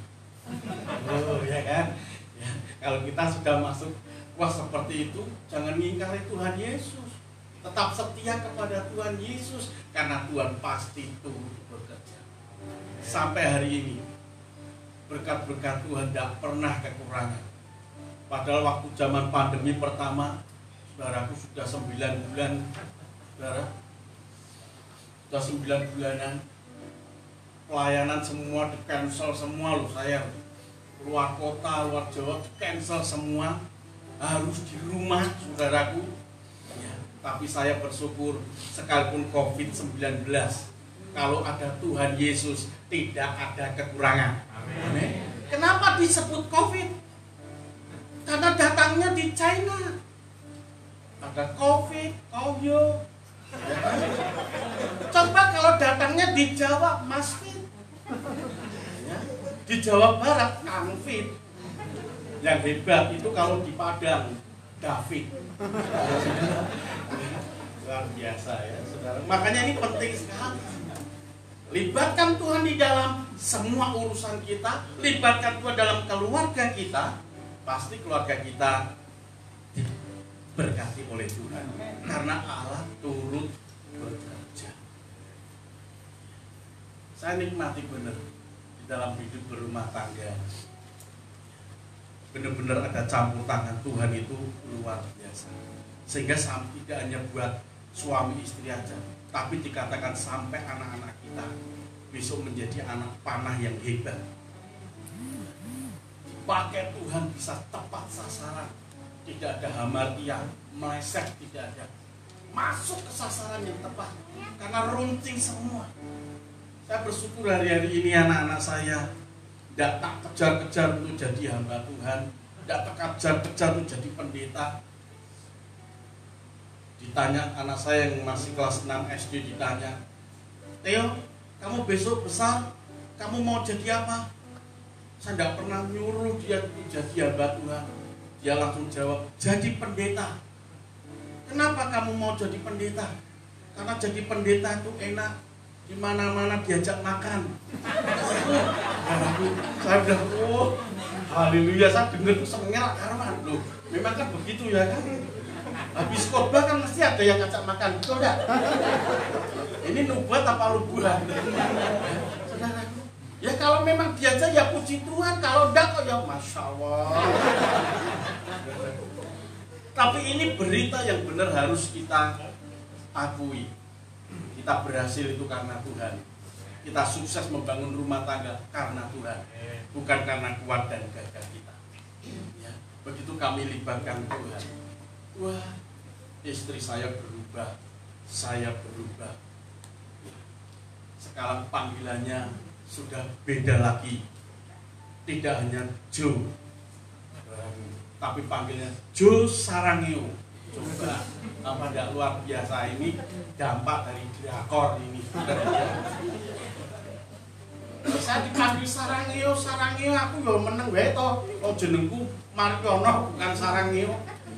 Oh ya kan? Ya, kalau kita sudah masuk, wah seperti itu, jangan mengingkari Tuhan Yesus. Tetap setia kepada Tuhan Yesus, karena Tuhan pasti turut bekerja. Sampai hari ini, berkat-berkat Tuhan tidak pernah kekurangan. Padahal waktu zaman pandemi pertama, saudaraku sudah 9 bulan, saudara, sudah 9 bulanan, pelayanan semua di-cancel semua loh saya. Luar kota, luar Jawa cancel semua, harus di rumah saudaraku. Ya, tapi saya bersyukur sekalipun COVID-19, kalau ada Tuhan Yesus tidak ada kekurangan. Amin. Kenapa disebut COVID? Karena datangnya di China. Ada COVID, Koyo. Ya. Coba kalau datangnya di Jawa, Mas Fit. Ya. Di Jawa Barat, Kang Fit. Yang hebat itu kalau di Padang, David. Luar biasa ya, saudara. Makanya ini penting sekali. Libatkan Tuhan di dalam semua urusan kita, libatkan Tuhan dalam keluarga kita, pasti keluarga kita diberkati oleh Tuhan. Karena Allah turut bekerja. Saya nikmati benar di dalam hidup berumah tangga. Benar-benar ada campur tangan Tuhan itu luar biasa. Sehingga tidak hanya buat suami istri aja, tapi dikatakan sampai anak-anak kita besok menjadi anak panah yang hebat. Pakai Tuhan bisa tepat sasaran, tidak ada hamartia, meleset tidak ada, masuk ke sasaran yang tepat karena runcing semua. Saya bersyukur hari-hari ini anak-anak saya tidak tak kejar-kejar untuk jadi hamba Tuhan, tidak tak kejar-kejar untuk jadi pendeta. Ditanya anak saya yang masih kelas 6 SD, ditanya, Theo, kamu besok besar, kamu mau jadi apa? Saya tidak pernah nyuruh dia jadi hamba Tuhan. Dia langsung jawab, jadi pendeta. Kenapa kamu mau jadi pendeta? Karena jadi pendeta itu enak, di mana-mana diajak makan. Saya udah, oh, haleluya, saya dengar tuh senengnya karuan loh. Memang kan begitu ya kan? Habis khotbah kan mesti ada yang ngajak makan, betul enggak? Ini nubuat apa lubuhan? Saudaraku, ya kalau memang diajak ya puji Tuhan, kalau enggak kok ya Masya Allah. Tapi ini berita yang benar harus kita akui. Kita berhasil itu karena Tuhan. Kita sukses membangun rumah tangga karena Tuhan, bukan karena kuat dan gagah kita. Ya, begitu kami libatkan Tuhan. Wah, istri saya berubah, saya berubah. Sekarang panggilannya sudah beda lagi. Tidak hanya Jo, tapi panggilnya Jo Sarangio. Coba, apa tidak luar biasa ini dampak dari drakor ini. Saya dipanggil Sarangeo aku ya meneng wae to. Oh jenengku Mariono bukan Sarangeo.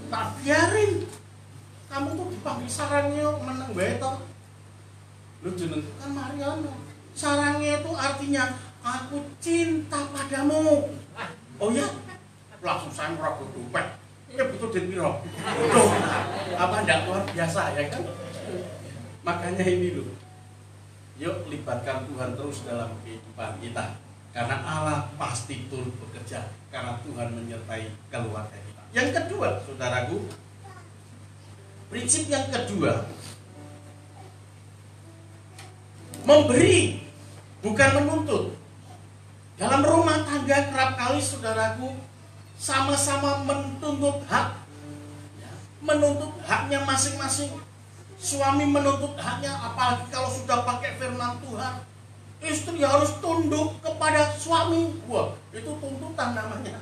Tak biarin. Kamu tuh dipanggil Sarangeo meneng wae to. Lu jenengku kan Mariono. Sarangeo itu artinya aku cinta padamu. Oh ya? Langsung saya ngerokok dompet. Ya betul dan piro. Loh, apa ndak luar biasa ya kan? Makanya ini loh. Yuk libatkan Tuhan terus dalam kehidupan kita. Karena Allah pasti turut bekerja. Karena Tuhan menyertai keluarga kita. Yang kedua, saudaraku, prinsip yang kedua, memberi, bukan menuntut. Dalam rumah tangga kerap kali saudaraku, sama-sama menuntut hak. Menuntut haknya masing-masing. Suami menuntut haknya, apalagi kalau sudah pakai firman Tuhan. Istri harus tunduk kepada suami. Wah, itu tuntutan namanya.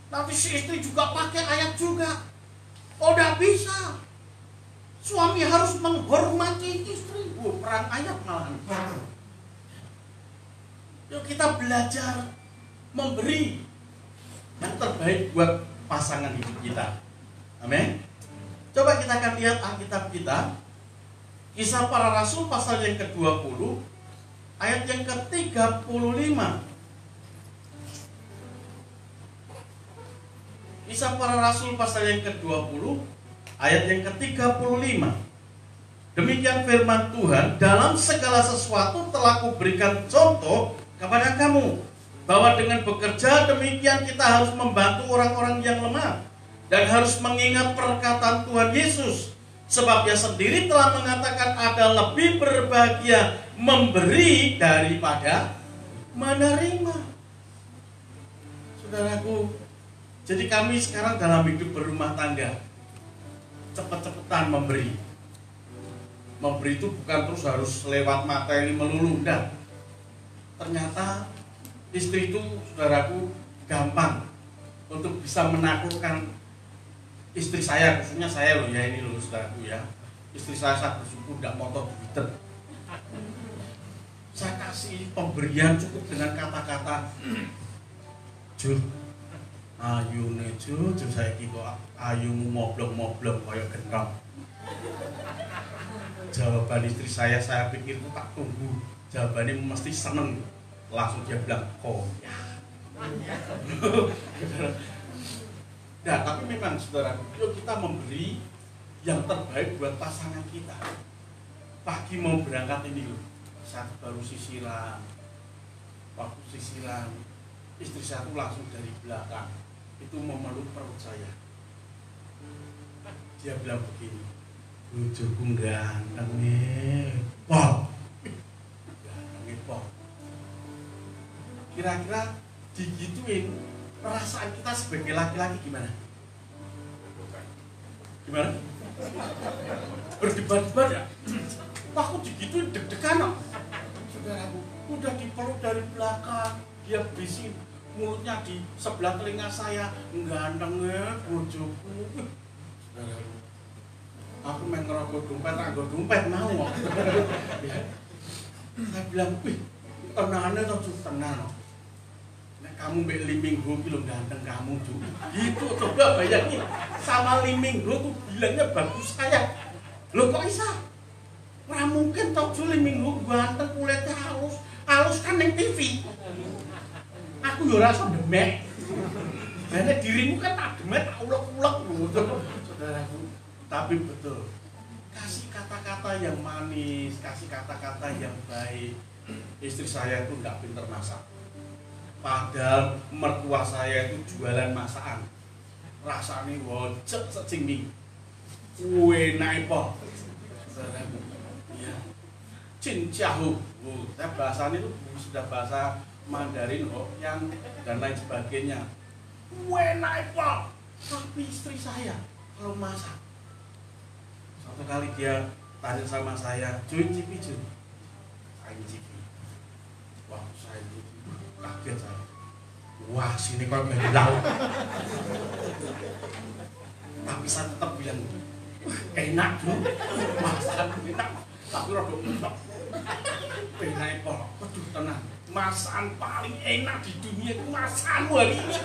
Nanti si istri juga pakai ayat juga. Oh, tidak bisa. Suami harus menghormati istri. Wah, perang ayat malahan. Yuk kita belajar memberi yang terbaik buat pasangan hidup kita. Amin. Coba kita akan lihat Alkitab kita. Kisah Para Rasul pasal yang ke-20 ayat yang ke-35. Kisah Para Rasul pasal yang ke-20 ayat yang ke-35. Demikian firman Tuhan, dalam segala sesuatu telah kuberikan contoh kepada kamu, bahwa dengan bekerja demikian kita harus membantu orang-orang yang lemah dan harus mengingat perkataan Tuhan Yesus, sebab Dia sendiri telah mengatakan ada lebih berbahagia memberi daripada menerima. Saudaraku, jadi kami sekarang dalam hidup berumah tangga cepet-cepetan memberi. Memberi itu bukan terus harus lewat materi melulu, enggak. Ternyata istri itu, saudaraku, gampang untuk bisa menaklukkan istri saya, khususnya saya loh ya, ini loh saudaraku ya. Istri saya bersyukur tidak motor Twitter. Saya kasih pemberian cukup dengan kata-kata, Jul, ayune Jul saya kira ayumu moblong-moblong kayak gendong. Jawaban istri saya pikir itu tak tunggu. Jawabannya mesti seneng. Langsung dia bilang, oh ya. Nah, tapi memang saudara, yuk kita memberi yang terbaik buat pasangan kita. Pagi mau berangkat ini loh, saat baru sisiran. Waktu sisiran, istri saya tuh langsung dari belakang itu memeluk perut saya. Dia bilang begini, bojoku ganteng nih, Pol. Ganteng nih, Pol. Kira-kira digituin, perasaan kita sebagai laki-laki gimana? Gimana? Berdebat-debat ya? Takut digituin deg-degan kok. Saudaraku, udah dipeluk dari belakang, dia bising, mulutnya di sebelah telinga saya, ganteng ya bojoku. Saudaraku, aku main ngerokok dompet mau. Saya bilang, wih, tenangnya tuh tenang. Kamu mbak Liminggo bilang ganteng kamu juga. Gitu coba bayangin, sama Liminggo tuh bilangnya bagus saya. Loh kok bisa? Nggak mungkin tau Liminggo ganteng, kulitnya halus kan yang TV. Aku yo rasa demek. Karena dirimu kan tak demek, tak ulek-ulek loh. Saudaraku, tapi betul. Kasih kata-kata yang manis, kasih kata-kata yang baik. Istri saya itu nggak pinter masak. Padahal mertua saya itu jualan masakan. Rasanya wajib secingking. Kue naipo. Saudaraku, ya. Cinciahu. Saya bahasanya itu sudah bahasa Mandarin, yang dan lain sebagainya. Kue naipo. Tapi istri saya kalau masak, satu kali dia tanya sama saya, "Join cipi, Jun." Saya cipi. Wah, saya cipi. Kaget saya. Wah, sini kok nggak laut. Tapi saya tetap bilang, enak tuh, masakan enak, tapi rada enak. Penai kok, aduh tenang. Masakan paling enak di dunia itu masakanmu hari ini.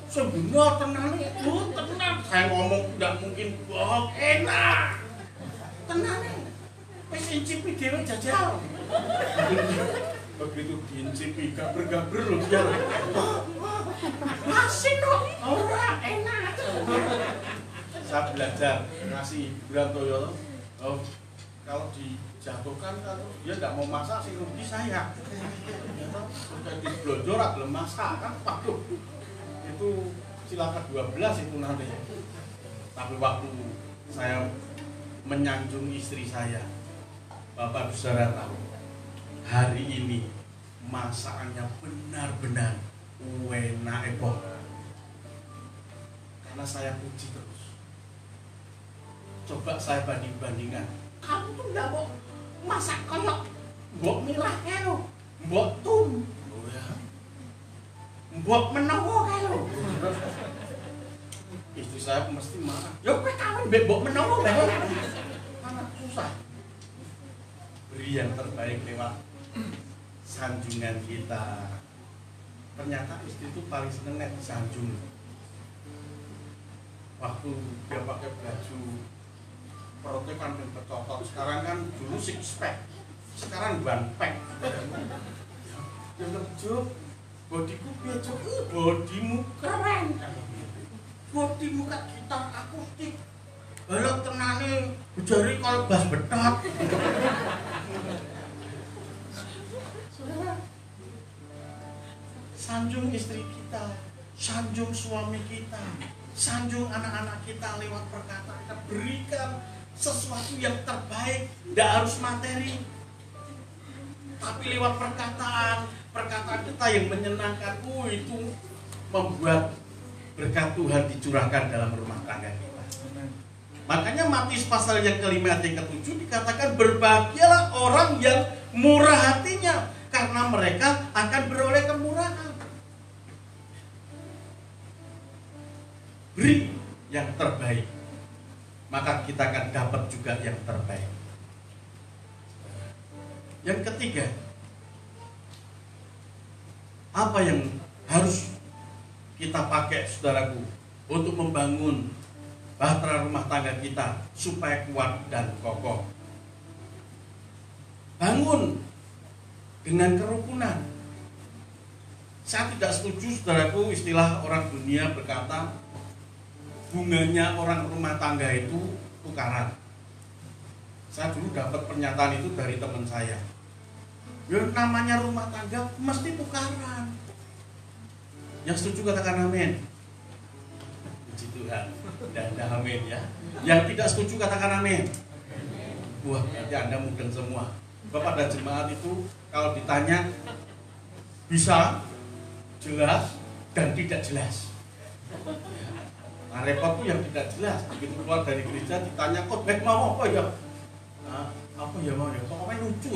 Sebenarnya tenang nih, tenang. Saya ngomong tidak mungkin bohong, enak. Tenang nih, wis incipi dhewe jajal. Begitu diincipi gaber-gaber loh dia. Asin kok, ora enak. Saya belajar ngasih Brantoyo. Oh, kalau dijatuhkan kalau dia tidak mau masak sih rugi saya. Ya toh, sudah diblonjor belum masak kan, waduh. Itu cilaka 12 itu nanti. Tapi waktu saya menyanjung istri saya, Bapak Saudara tahu, hari ini masakannya benar-benar enak epok. Karena saya puji terus. Coba saya banding-bandingkan. Kamu tuh nggak mau masak kayak mbok mirah kelo, mbok tum, mbok menawa kelo. Istri saya mesti marah. Ya kowe kawin mbek mbok menawa bae. Mana susah. Beri yang terbaik lewat sanjungan kita. Ternyata istri itu paling seneng nek sanjung. Waktu dia pakai baju perutnya kan bercotot, sekarang kan dulu six pack, sekarang one pack. Ya Jo, bodiku piye Jo? Bodimu keren. Bodimu kan gitar akustik. Balok tenane bejari kalau bass betot. Sanjung istri kita, sanjung suami kita, sanjung anak-anak kita lewat perkataan kita, berikan sesuatu yang terbaik, tidak harus materi, tapi lewat perkataan kita yang menyenangkan. Itu membuat berkat Tuhan dicurahkan dalam rumah tangga kita. Makanya Matius pasal yang kelima ayat yang ke-7 dikatakan berbahagialah orang yang murah hatinya, karena mereka akan beroleh kemurahan. Beri yang terbaik, maka kita akan dapat juga yang terbaik. Yang ketiga, apa yang harus kita pakai, saudaraku, untuk membangun bahtera rumah tangga kita supaya kuat dan kokoh? Bangun dengan kerukunan. Saya tidak setuju, saudaraku, istilah orang dunia berkata bunganya orang rumah tangga itu tukaran. Saya dulu dapat pernyataan itu dari teman saya. Ya namanya rumah tangga mesti tukaran. Yang setuju katakan amin. Puji Tuhan. Dan amin ya. Yang tidak setuju katakan amin. Wah, berarti Anda mudeng semua. Bapak dan jemaat itu kalau ditanya bisa, jelas, dan tidak jelas. Nah, repot tuh yang tidak jelas. Begitu keluar dari gereja ditanya kok baik mau apa ya? Nah, apa ya mau ya? Pokoknya lucu.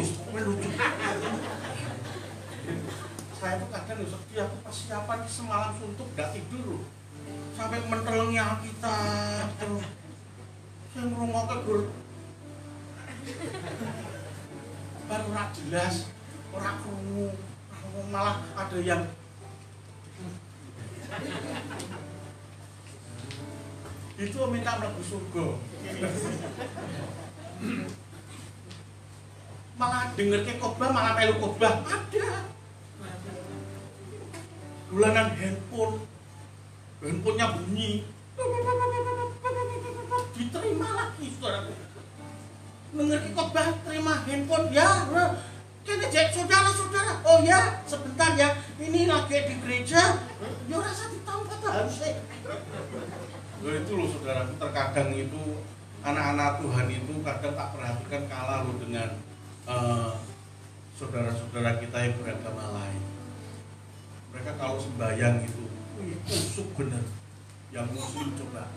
Saya tuh kadang sedih, aku persiapan semalam suntuk gak tidur, sampai mentelengi Alkitab terus. Saya ngrungokne gur. Baru ora jelas, ora krungu, malah ada yang itu minta mlebu surga. Malah denger ke khotbah malah melu khotbah. Ada. Bulanan handphonenya bunyi. Diterima lagi, saudaraku. Denger ke khotbah terima handphone ya. Kene jek saudara-saudara. Oh ya, sebentar ya. Ini lagi di gereja. Ya rasa ditampat harusnya. Itu loh saudara, terkadang itu anak-anak Tuhan itu kadang tak perhatikan kalah loh dengan saudara-saudara kita yang beragama lain. Mereka kalau sembahyang itu kusuk bener. Yang muslim coba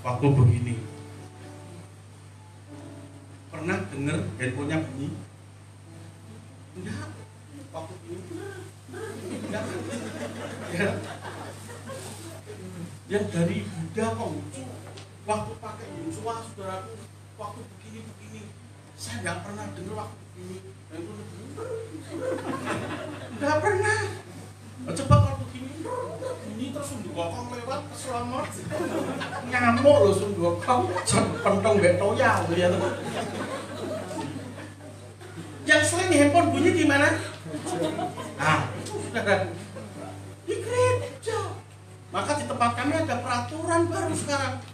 waktu begini, pernah dengar handphonenya bunyi? Enggak, waktu ini enggak. Ya. Yang dari Buddha kok lucu. Waktu pakai Yosua, saudaraku, waktu begini, saya nggak pernah dengar waktu Nggak pernah. Coba kalau begini, ini terus sundukokong lewat selamat. Nyamuk loh sundukokong, pentong gak toya ya. Yang selain handphone bunyi di mana? Ah, di gereja. Maka di tempat kami ada peraturan baru sekarang.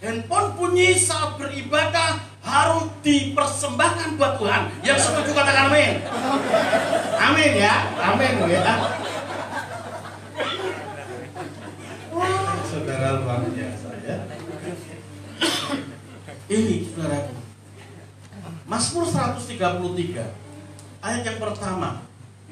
Handphone bunyi saat beribadah harus dipersembahkan buat Tuhan. Yang setuju katakan amin. Amin ya, amin ya. Wah, saudara luar biasa ya. Ini saudaraku, Mazmur 133 ayat yang pertama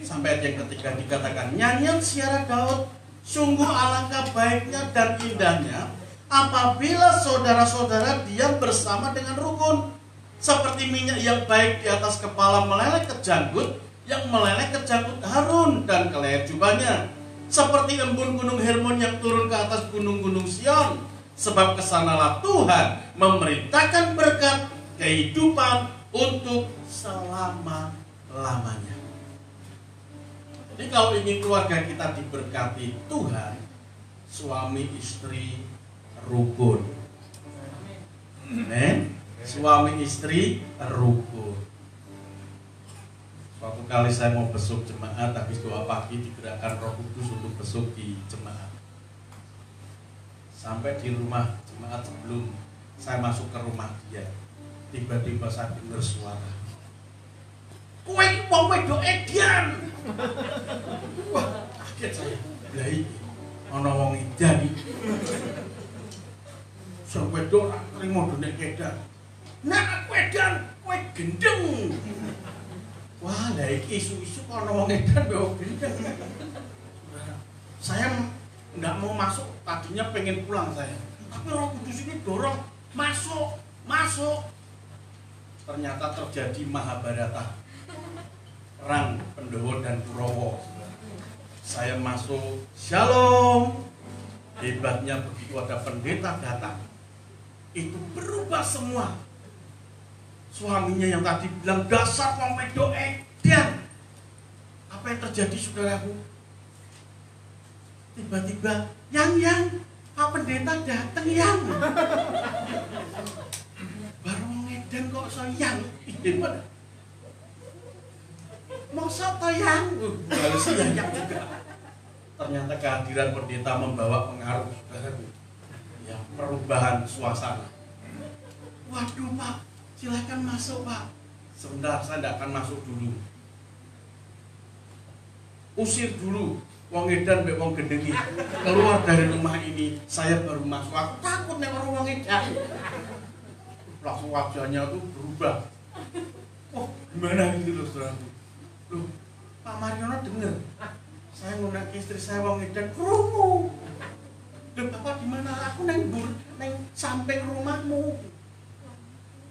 sampai ayat yang ketiga dikatakan, nyanyian siara Daud, sungguh alangkah baiknya dan indahnya apabila saudara-saudara diam bersama dengan rukun, seperti minyak yang baik di atas kepala meleleh ke janggut, yang meleleh ke janggut Harun dan ke leher jubahnya, seperti embun gunung Hermon yang turun ke atas gunung-gunung Sion, sebab kesanalah Tuhan memerintahkan berkat kehidupan untuk selama-lamanya. Jadi kalau ingin keluarga kita diberkati Tuhan, suami istri rukun. Amen. Suami istri rukun. Suatu kali saya mau besuk jemaat, habis doa pagi digerakkan Roh Kudus untuk besuk di jemaat. Sampai di rumah jemaat sebelum saya masuk ke rumah dia, tiba-tiba saya dengar suara, "Kowe wong wedok edan." Wah, kaget saya. Lah iki ana wong edan iki. Sing wedok ora trimo donek edan. Nah, aku edan, kowe gendeng. Wah, lah iki isu-isu ana wong edan kok gendeng. Saya enggak mau masuk, tadinya pengen pulang saya. Tapi Roh Kudus ini dorong, masuk, masuk. Ternyata terjadi Mahabharata, perang Pandhawa dan Kurawa. Saya masuk, shalom. Hebatnya begitu ada pendeta datang, itu berubah semua. Suaminya yang tadi bilang dasar wong wedok edan. Apa yang terjadi saudaraku? Tiba-tiba, yang Pak Pendeta datang yang. Baru wong edan kok sayang. Gimana? Masa tayang? Harus yang juga. Ternyata kehadiran pendeta membawa pengaruh saudaraku. Ya, perubahan suasana. Waduh Pak, silakan masuk Pak. Sebentar, saya tidak akan masuk dulu. Usir dulu wong edan mbek wong gendeng keluar dari rumah ini. Saya baru masuk, aku takut nek karo wong edan. Langsung wajahnya tuh berubah. Oh, gimana gitu loh saudaraku. Loh, Pak Mariono denger saya ngundang istri saya wong edan krungu. Loh, Bapak di mana? Aku neng samping rumahmu.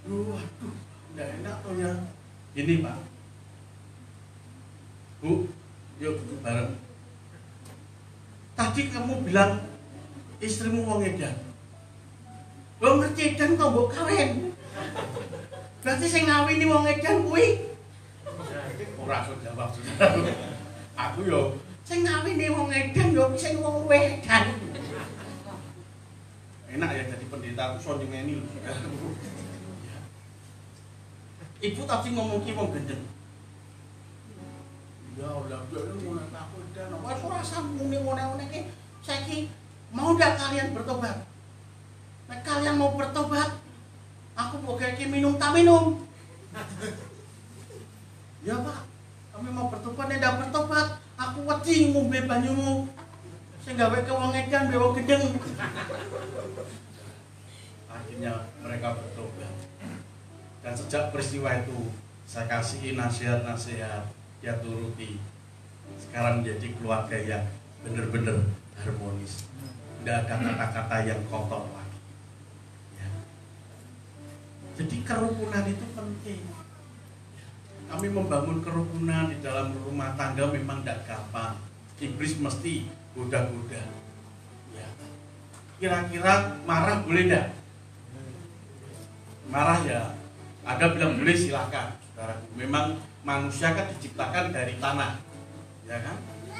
Loh, waduh, enggak enak tuh ya. Ini Pak, Bu, yuk duduk bareng. Tadi kamu bilang istrimu wong edan. Lo ngerti edan kok mbok kawin. Berarti sing ngawini wong edan kuwi. Ora iso jawab. Aku yo sing ngawini wong edan yo sing wong luwih edan. Enak ya jadi pendeta aku iso nyengeni lho. Ibu tadi ngomong ki wong gendeng. Ya Allah, dia ngono aku edan. Wes ora sambung ngene-ngene ki. Saiki mau ndak kalian bertobat? Nek kalian mau bertobat, aku mau kayak minum tak minum. Ya Pak, kami mau bertobat, nek ndak bertobat, aku wedi ngombe banyumu. Sing gawe ke wong edan mbek wong gendeng. Akhirnya mereka bertobat. Dan sejak peristiwa itu saya kasih nasihat-nasihat, dia turuti. Sekarang menjadi keluarga yang benar-benar harmonis. Tidak ada kata-kata yang kotor lagi. Ya. Jadi kerukunan itu penting. Kami membangun kerukunan di dalam rumah tangga memang tidak gampang. Iblis mesti goda-goda. Ya. Kira-kira marah boleh tidak? Marah ya. Ada bilang boleh, silakan. Saudaraku, memang manusia kan diciptakan dari tanah, ya kan?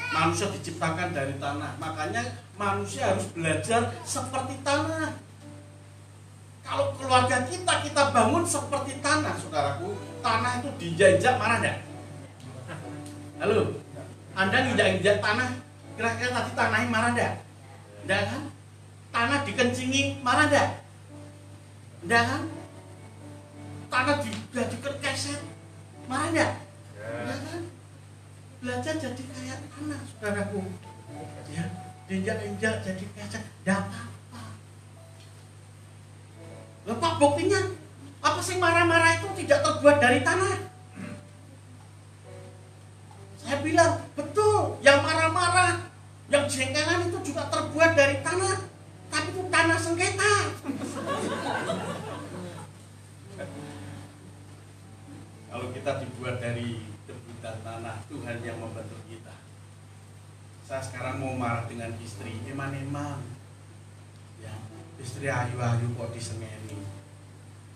Manusia diciptakan dari tanah, makanya manusia harus belajar seperti tanah. Kalau keluarga kita bangun seperti tanah, saudaraku, tanah itu dijajak marah enggak? Halo, Anda nginjak-injak tanah, kira-kira tadi tanahnya marah enggak? Enggak kan? Tanah dikencingi marah enggak? Enggak kan? Tanah dijadikan keset marah enggak? Enggak kan? Belajar jadi kayak tanah, saudaraku. Ya, diinjak-injak jadi keset, enggak apa-apa. Lepas buktinya, apa sih marah-marah itu tidak terbuat dari tanah? Saya bilang, betul, yang marah-marah, yang jengkelan itu juga terbuat dari tanah, tapi itu tanah sengketa. Kalau kita dibuat dari debu dan tanah, Tuhan yang membentuk kita. Saya sekarang mau marah dengan istri, eman-eman. Ya, istri ayu-ayu kok disengeni.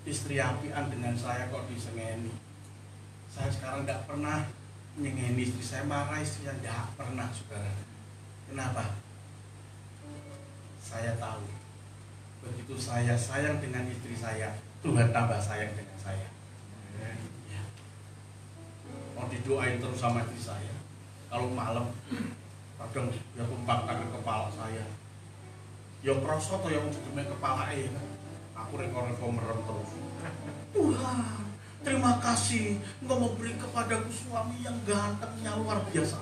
Istri apian dengan saya kok disengeni. Saya sekarang tidak pernah nyengeni istri saya, marah istri saya, tidak pernah, saudara. Kenapa? Saya tahu, begitu saya sayang dengan istri saya, Tuhan tambah sayang dengan saya. Ya. Mau didoain terus sama istri saya. Kalau malam, kadang dia tumpahkan ke kepala saya. Ya prosot atau yang demi kepala aku rekor-rekor merem terus. Tuhan, terima kasih Engkau memberi kepadaku suami yang gantengnya luar biasa.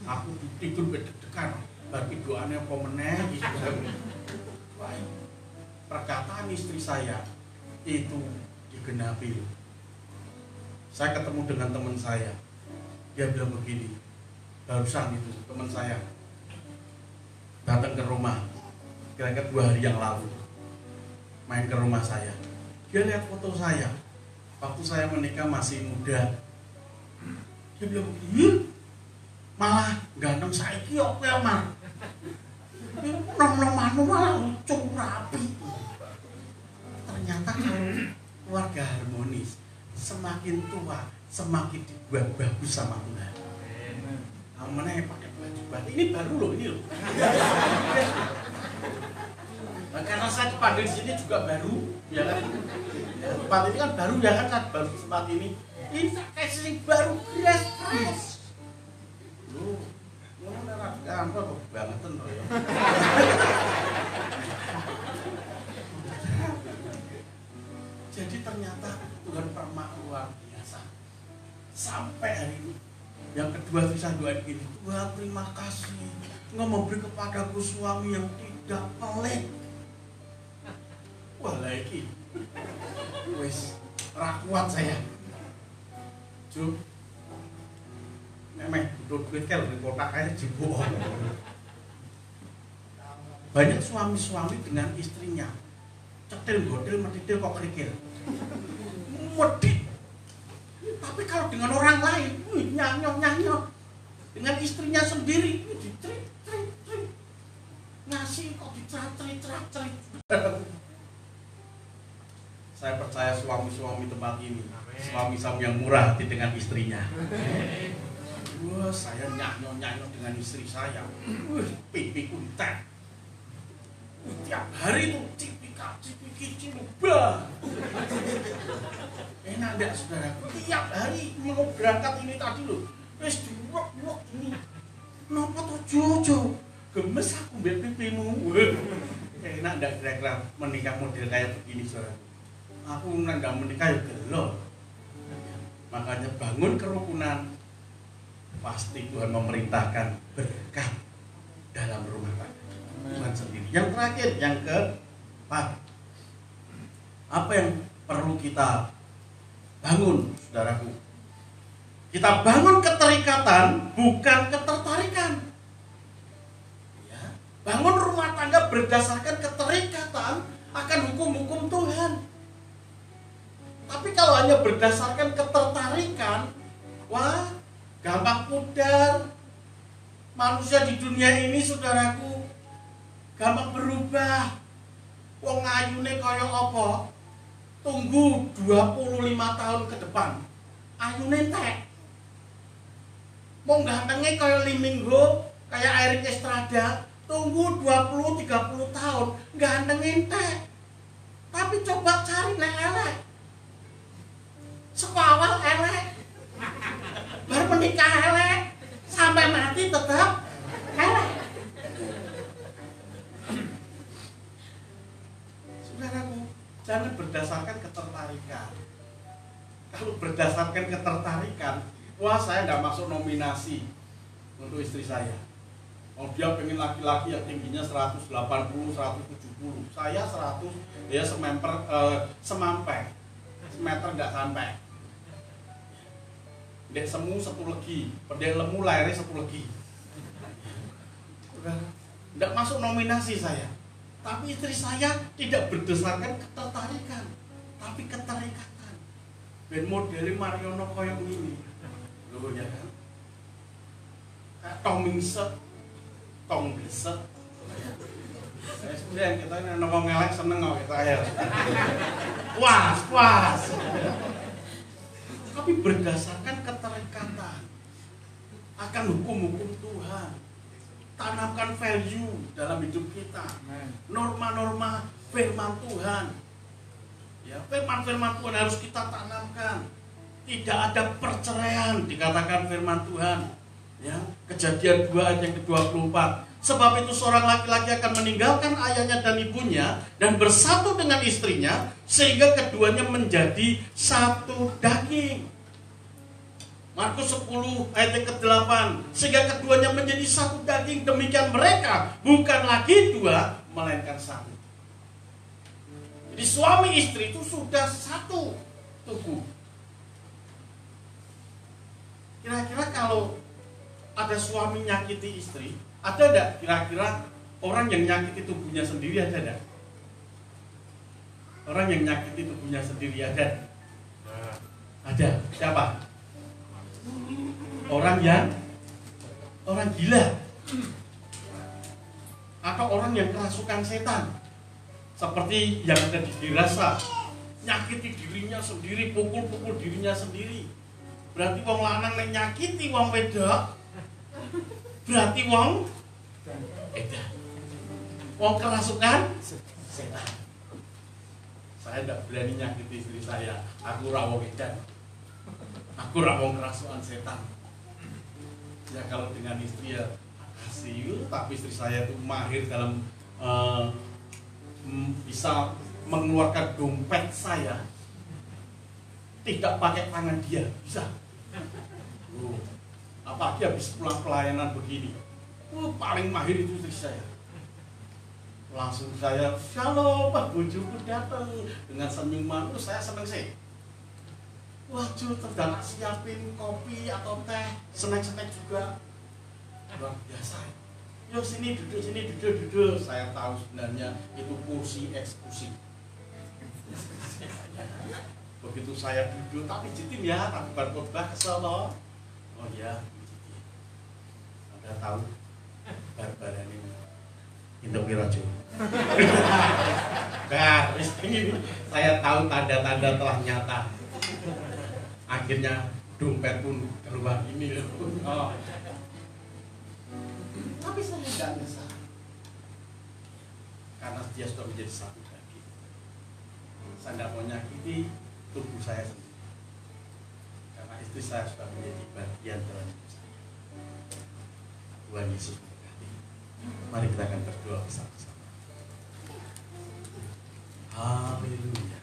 Aku tidur berdeg-degan, bagi doanya pemenang gitu. Perkataan istri saya itu digenapi. Saya ketemu dengan teman saya, dia bilang begini, barusan itu teman saya datang ke rumah, kira-kira 2 hari yang lalu, main ke rumah saya. Dia lihat foto saya, waktu saya menikah masih muda. Dia bilang, malah ganteng saiki oke mah. Nom-noman malah lucu rapi. Ternyata kalau keluarga harmonis, semakin tua semakin dibuat bagus sama Tuhan. Mana pakai baju batik ini baru loh, ini loh. Nah, karena saya dipanggil di sini juga baru, ya kan? Ya, tempat ini kan baru, ya kan? Saya baru tempat ini. Ini kayak sering baru, fresh. Lu udah gampang kok banget tuh ya. Jadi ternyata Tuhan permak luar biasa. Sampai hari ini, yang kedua bisa doain gini, Tuhan terima kasih Engkau memberi kepadaku suami yang tidak pelit. Wah lagi, wes rakuat saya. Cuk, memang duit kel di kotak aja dibohong. Banyak suami-suami dengan istrinya cetil godil medidil kok kerikil medit. Tapi kalau dengan orang lain nyanyok dengan istrinya sendiri ditrik ngasih kok dicratrit. Saya percaya suami-suami tempat ini, suami-suami yang murah hati dengan istrinya. Wah, saya nyanyok dengan istri saya. Pipi kuntet. Tiap hari itu cipiki lupa. Enak enggak saudara? Tiap hari mau berangkat ini tadi loh. Wes diwok ini. Napa to jojo? Gemes aku mbek pipimu. Enak enggak kira-kira menikah model kayak begini saudara? Aku nggak menikah ya gelo. Makanya bangun kerukunan, pasti Tuhan memerintahkan berkah dalam rumah tangga Tuhan sendiri. Yang terakhir, yang keempat, apa yang perlu kita bangun, saudaraku? Kita bangun keterikatan, bukan ketertarikan. Ya. Bangun rumah tangga berdasarkan keterikatan akan hukum-hukum Tuhan. Tapi kalau hanya berdasarkan ketertarikan, wah, gampang pudar. Manusia di dunia ini, saudaraku, gampang berubah. Wong ayune kaya apa? tunggu 25 tahun ke depan, ayune entek. Mau gantengnya kayak Lee Min Ho, kayak Eric Estrada, tunggu 20-30 tahun, gantengnya entek. Tapi coba cari nek elek. Saka awal elek, baru menikah elek, sampai mati tetap elek. Saudaraku, jangan berdasarkan ketertarikan. Kalau berdasarkan ketertarikan, wah saya tidak masuk nominasi untuk istri saya. Oh dia pengen laki-laki yang tingginya 180, 170, saya 100, dia semampai, semeter nggak sampai. Dek semu 10 legi, pendek lemu lahirnya 10 legi. Tidak masuk nominasi saya. Tapi istri saya tidak berdasarkan ketertarikan, tapi keterikatan. Ben modelnya Mariono koyong ini, loh ya kan? Kayak Tomingset, tong beset. Saya sebenarnya kita ini ngomong ngelek seneng kok kita ya. Puas. Tapi berdasarkan keterikatan akan hukum-hukum Tuhan. Tanamkan value dalam hidup kita. Norma-norma firman Tuhan. Ya, firman-firman Tuhan harus kita tanamkan. Tidak ada perceraian dikatakan firman Tuhan. Ya, Kejadian 2 ayat yang ke-24. Sebab itu seorang laki-laki akan meninggalkan ayahnya dan ibunya dan bersatu dengan istrinya sehingga keduanya menjadi satu daging. Markus 10 ayat yang ke-8. Sehingga keduanya menjadi satu daging, demikian mereka bukan lagi dua melainkan satu. Jadi suami istri itu sudah satu tubuh. Kira-kira kalau ada suami nyakiti istri, ada enggak kira-kira orang yang nyakiti tubuhnya sendiri, ada enggak? Orang yang nyakiti tubuhnya sendiri ada? Ada. Siapa? Orang gila. Atau orang yang kerasukan setan. Seperti yang ada di Dirasa, nyakiti dirinya sendiri, pukul-pukul dirinya sendiri. Berarti wong lanang nek nyakiti wong wedok, berarti wong edan. Wong kerasukan setan. Saya tidak berani nyakiti istri saya. Aku ra wong edan. Aku ra wong kerasukan setan. Ya kalau dengan istri ya kasih, tapi istri saya itu mahir dalam bisa mengeluarkan dompet saya tidak pakai tangan dia, bisa. Apalagi habis pulang pelayanan begini, paling mahir itu istri saya. Langsung saya, shalom Pak, bojoku datang dengan senyuman, saya seneng sih. Waduh, terdapat siapin kopi atau teh, snack-snack juga. Luar biasa. Yo sini duduk. Saya tahu sebenarnya itu kursi eksekusi. Begitu saya duduk, tapi jitim ya, tak khotbah kesel loh. Oh ya, Anda tahu barbaran ini. Induk Wirajo. Nah, ini saya tahu tanda-tanda telah nyata. Akhirnya dompet pun keluar ini loh. Oh. Tapi saya tidak nyesal. Karena dia sudah menjadi satu daging. Saya tidak mau nyakiti tubuh saya sendiri. Karena istri saya sudah menjadi bagian dalam hidup saya. Tuhan Yesus memberkati. Mari kita akan berdoa bersama-sama. Haleluya.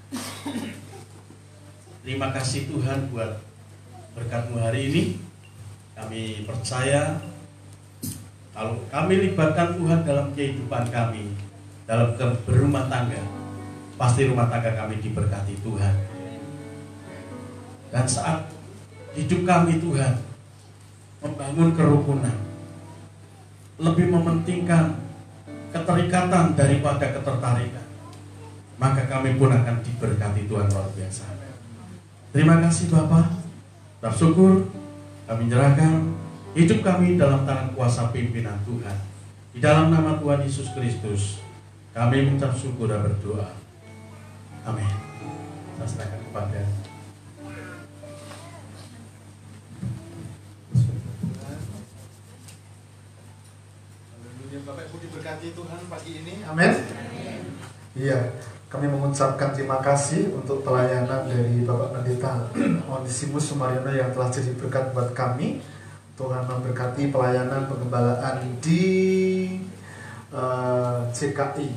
Terima kasih Tuhan buat berkat-Mu hari ini. Kami percaya kalau kami libatkan Tuhan dalam kehidupan kami, dalam berumah tangga, pasti rumah tangga kami diberkati Tuhan. Dan saat hidup kami Tuhan membangun kerukunan, lebih mementingkan keterikatan daripada ketertarikan, maka kami pun akan diberkati Tuhan luar biasa. Terima kasih Bapa. Bersyukur kami menyerahkan hidup kami dalam tangan kuasa pimpinan Tuhan. Di dalam nama Tuhan Yesus Kristus kami mengucap syukur dan berdoa. Amin. kita serahkan kepada Bapak Ibu diberkati Tuhan pagi ini. Amin. Iya, kami mengucapkan terima kasih untuk pelayanan dari Bapak Pendeta Onesimus Sumaryono yang telah jadi berkat buat kami. Tuhan memberkati pelayanan pengembalaan di CKI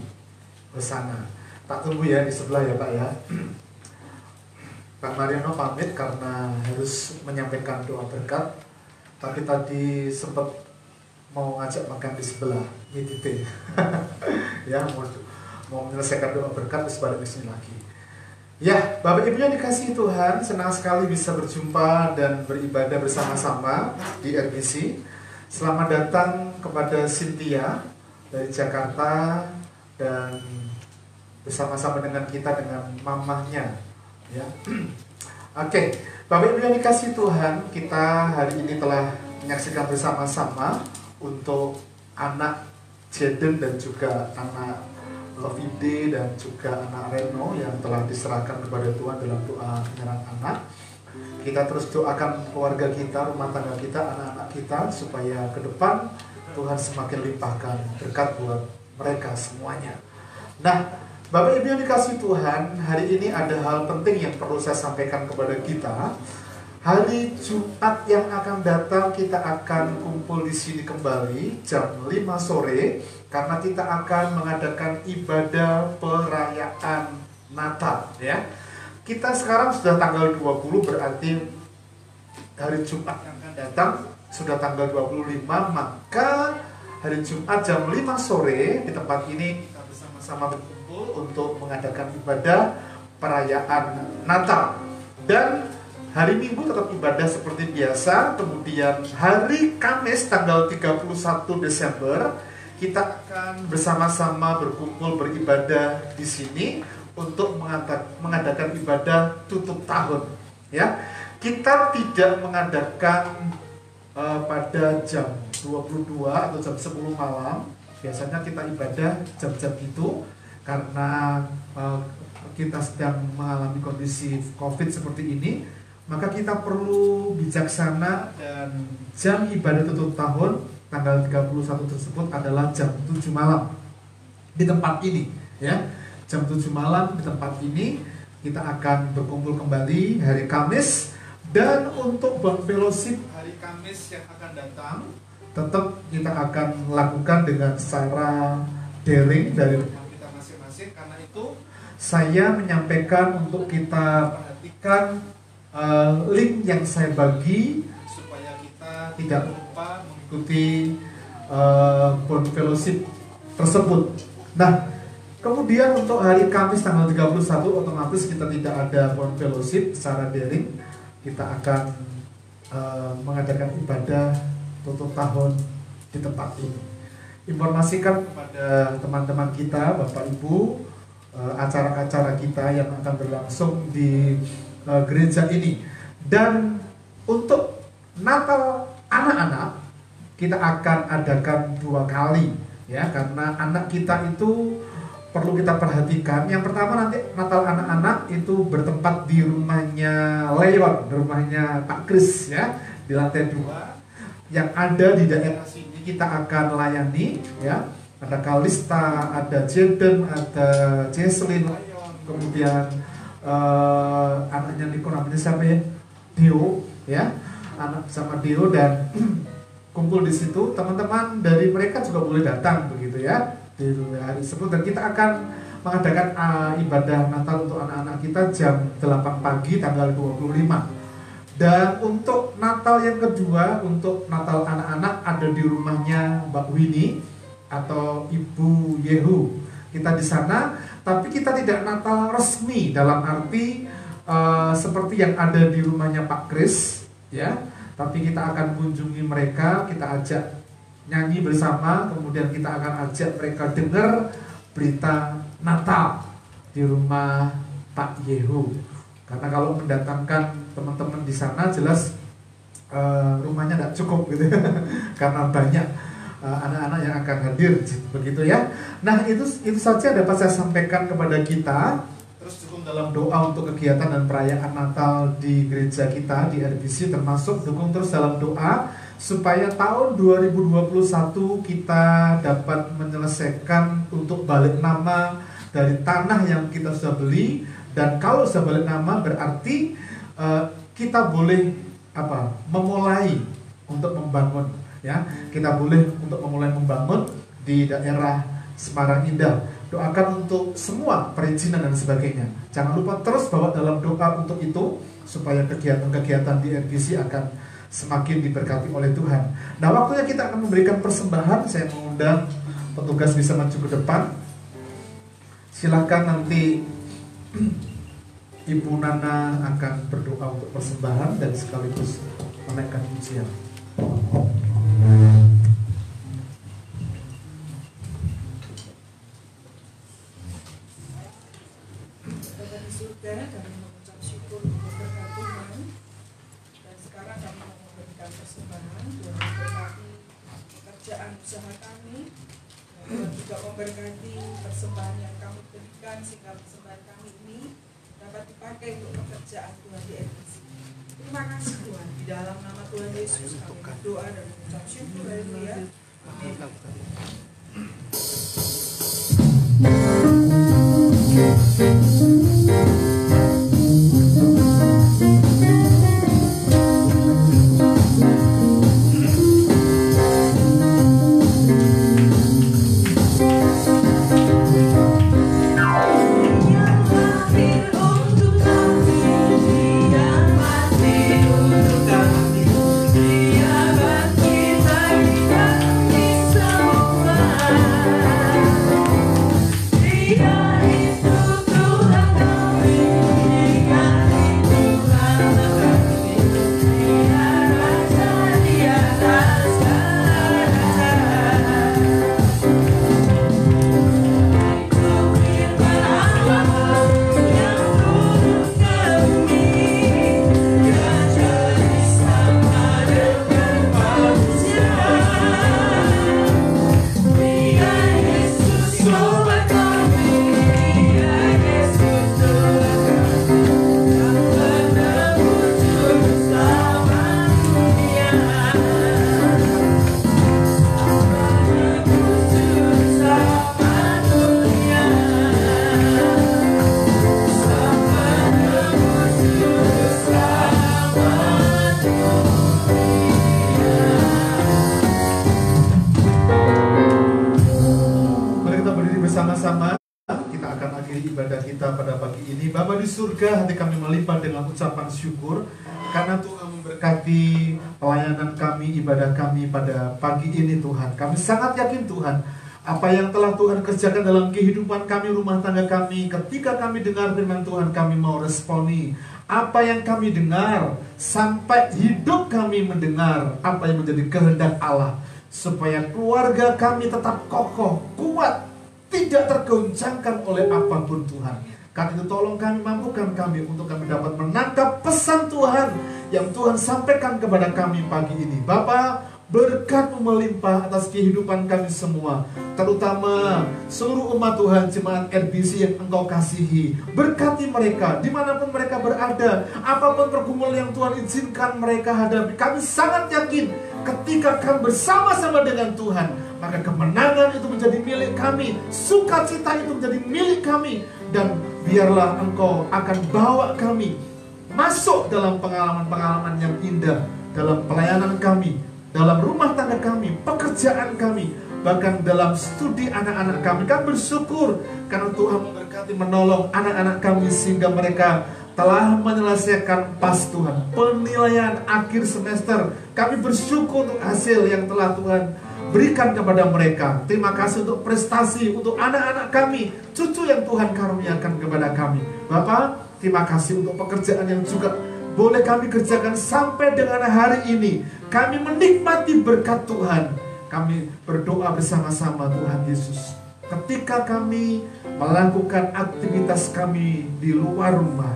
bersama. Tak tunggu ya di sebelah ya Pak ya. Pak Mariono pamit karena harus menyampaikan doa berkat. Tapi tadi sempat mau ngajak makan di sebelah, ngitip ya, mau menyelesaikan doa berkat terus balik ke sini lagi. Ya, Bapak Ibu yang dikasihi Tuhan, senang sekali bisa berjumpa dan beribadah bersama-sama di RBC. Selamat datang kepada Cynthia dari Jakarta dan bersama-sama dengan kita dengan mamahnya. Ya, oke, Bapak Ibu yang dikasihi Tuhan, kita hari ini telah menyaksikan bersama-sama untuk anak Jaden dan juga anak Lovide dan juga anak Reno yang telah diserahkan kepada Tuhan dalam doa penyerahan anak. Kita terus doakan keluarga kita, rumah tangga kita, anak-anak kita supaya ke depan Tuhan semakin limpahkan berkat buat mereka semuanya. Nah, Bapak Ibu yang dikasihi Tuhan, hari ini ada hal penting yang perlu saya sampaikan kepada kita. Hari Jumat yang akan datang kita akan kumpul di sini kembali jam 5 sore karena kita akan mengadakan ibadah perayaan Natal ya. Kita sekarang sudah tanggal 20 berarti hari Jumat yang akan datang sudah tanggal 25, maka hari Jumat jam 5 sore di tempat ini kita bersama-sama berkumpul untuk mengadakan ibadah perayaan Natal. Dan hari Minggu tetap ibadah seperti biasa. Kemudian hari Kamis tanggal 31 Desember kita akan bersama-sama berkumpul beribadah di sini untuk mengadakan ibadah tutup tahun. Ya, kita tidak mengadakan pada jam 22 atau jam 10 malam. Biasanya kita ibadah jam-jam itu karena kita sedang mengalami kondisi COVID seperti ini. Maka kita perlu bijaksana dan jam ibadah tutup tahun tanggal 31 tersebut adalah jam 7 malam di tempat ini ya. Jam 7 malam di tempat ini kita akan berkumpul kembali hari Kamis. Dan untuk Bond Fellowship hari Kamis yang akan datang tetap kita akan lakukan dengan secara daring dari rumah kita masing-masing. Karena itu saya menyampaikan untuk kita perhatikan link yang saya bagi supaya kita tidak lupa mengikuti Bond Fellowship tersebut. Nah, kemudian untuk hari Kamis tanggal 31 otomatis kita tidak ada Bond Fellowship secara daring. Kita akan mengadakan ibadah tutup tahun di tempat ini. Informasikan kepada teman-teman kita, Bapak Ibu, acara-acara kita yang akan berlangsung di gereja ini. Dan untuk Natal anak-anak kita akan adakan 2 kali ya, karena anak kita itu perlu kita perhatikan. Yang pertama nanti Natal anak-anak itu bertempat di rumahnya Leon, rumahnya Pak Kris ya, di lantai 2 yang ada di daerah sini. Kita akan layani ya, ada Kalista, ada Jaden, ada Jesslyn, kemudian anaknya Niko namanya siapa ya? Dio ya, anak sama Dio, dan kumpul di situ. Teman-teman dari mereka juga boleh datang begitu ya di hari tersebut. Dan kita akan mengadakan ibadah Natal untuk anak-anak kita jam 8 pagi tanggal 25. Dan untuk Natal yang kedua, untuk Natal anak-anak ada di rumahnya Mbak Winnie atau Ibu Yehu. Kita di sana, tapi kita tidak Natal resmi dalam arti seperti yang ada di rumahnya Pak Kris ya. Tapi kita akan kunjungi mereka, kita ajak nyanyi bersama, kemudian kita akan ajak mereka dengar berita Natal di rumah Pak Yehu. Karena kalau mendatangkan teman-teman di sana jelas rumahnya tidak cukup gitu karena banyak anak-anak yang akan hadir begitu ya. Nah, itu saja dapat saya sampaikan kepada kita Terus dukung dalam doa untuk kegiatan dan perayaan Natal di gereja kita di RBC, termasuk dukung terus dalam doa supaya tahun 2021 kita dapat menyelesaikan untuk balik nama dari tanah yang kita sudah beli. Dan kalau sudah balik nama berarti kita boleh memulai untuk membangun, ya. Kita boleh untuk memulai membangun di daerah Semarang Indah. Doakan untuk semua perizinan dan sebagainya. Jangan lupa terus bawa dalam doa untuk itu, supaya kegiatan-kegiatan di RBC akan semakin diberkati oleh Tuhan. Nah, waktunya kita akan memberikan persembahan. Saya mengundang petugas bisa maju ke depan. Silakan, nanti Ibu Nana akan berdoa untuk persembahan dan sekaligus menaikkan pujian. Kami mengucap syukur untuk berkat Tuhan, dan sekarang kami mau memberikan persembahan. Tuhan memberkati pekerjaan usaha kami, dan Tuhan juga memberkati persembahan yang kami berikan, sehingga persembahan kami ini dapat dipakai untuk pekerjaan Tuhan di RBC. Terima kasih Tuhan, di dalam nama Tuhan Yesus kami berdoa dan mengucap syukur. Haleluya. Amin. Surga, hati kami melimpah dengan ucapan syukur karena Tuhan memberkati pelayanan kami, ibadah kami pada pagi ini. Tuhan, kami sangat yakin Tuhan, apa yang telah Tuhan kerjakan dalam kehidupan kami, rumah tangga kami. Ketika kami dengar firman Tuhan, kami mau responi apa yang kami dengar, sampai hidup kami mendengar apa yang menjadi kehendak Allah, supaya keluarga kami tetap kokoh, kuat, tidak tergoncangkan oleh apapun. Tuhan, karena itu tolong kami, mampukan kami untuk kami dapat menangkap pesan Tuhan yang Tuhan sampaikan kepada kami pagi ini. Bapa, berkat-Mu melimpah atas kehidupan kami semua, terutama seluruh umat Tuhan, jemaat RBC yang Engkau kasihi. Berkati mereka dimanapun mereka berada, apapun pergumulan yang Tuhan izinkan mereka hadapi. Kami sangat yakin ketika kami bersama-sama dengan Tuhan, maka kemenangan itu menjadi milik kami, sukacita itu menjadi milik kami. Dan biarlah Engkau akan bawa kami masuk dalam pengalaman-pengalaman yang indah, dalam pelayanan kami, dalam rumah tangga kami, pekerjaan kami, bahkan dalam studi anak-anak kami. Kami bersyukur karena Tuhan memberkati, menolong anak-anak kami sehingga mereka telah menyelesaikan pas Tuhan penilaian akhir semester. Kami bersyukur untuk hasil yang telah Tuhan berikan kepada mereka. Terima kasih untuk prestasi untuk anak-anak kami, cucu yang Tuhan karuniakan kepada kami. Bapak, terima kasih untuk pekerjaan yang juga boleh kami kerjakan sampai dengan hari ini. Kami menikmati berkat Tuhan. Kami berdoa bersama-sama Tuhan Yesus, ketika kami melakukan aktivitas kami di luar rumah,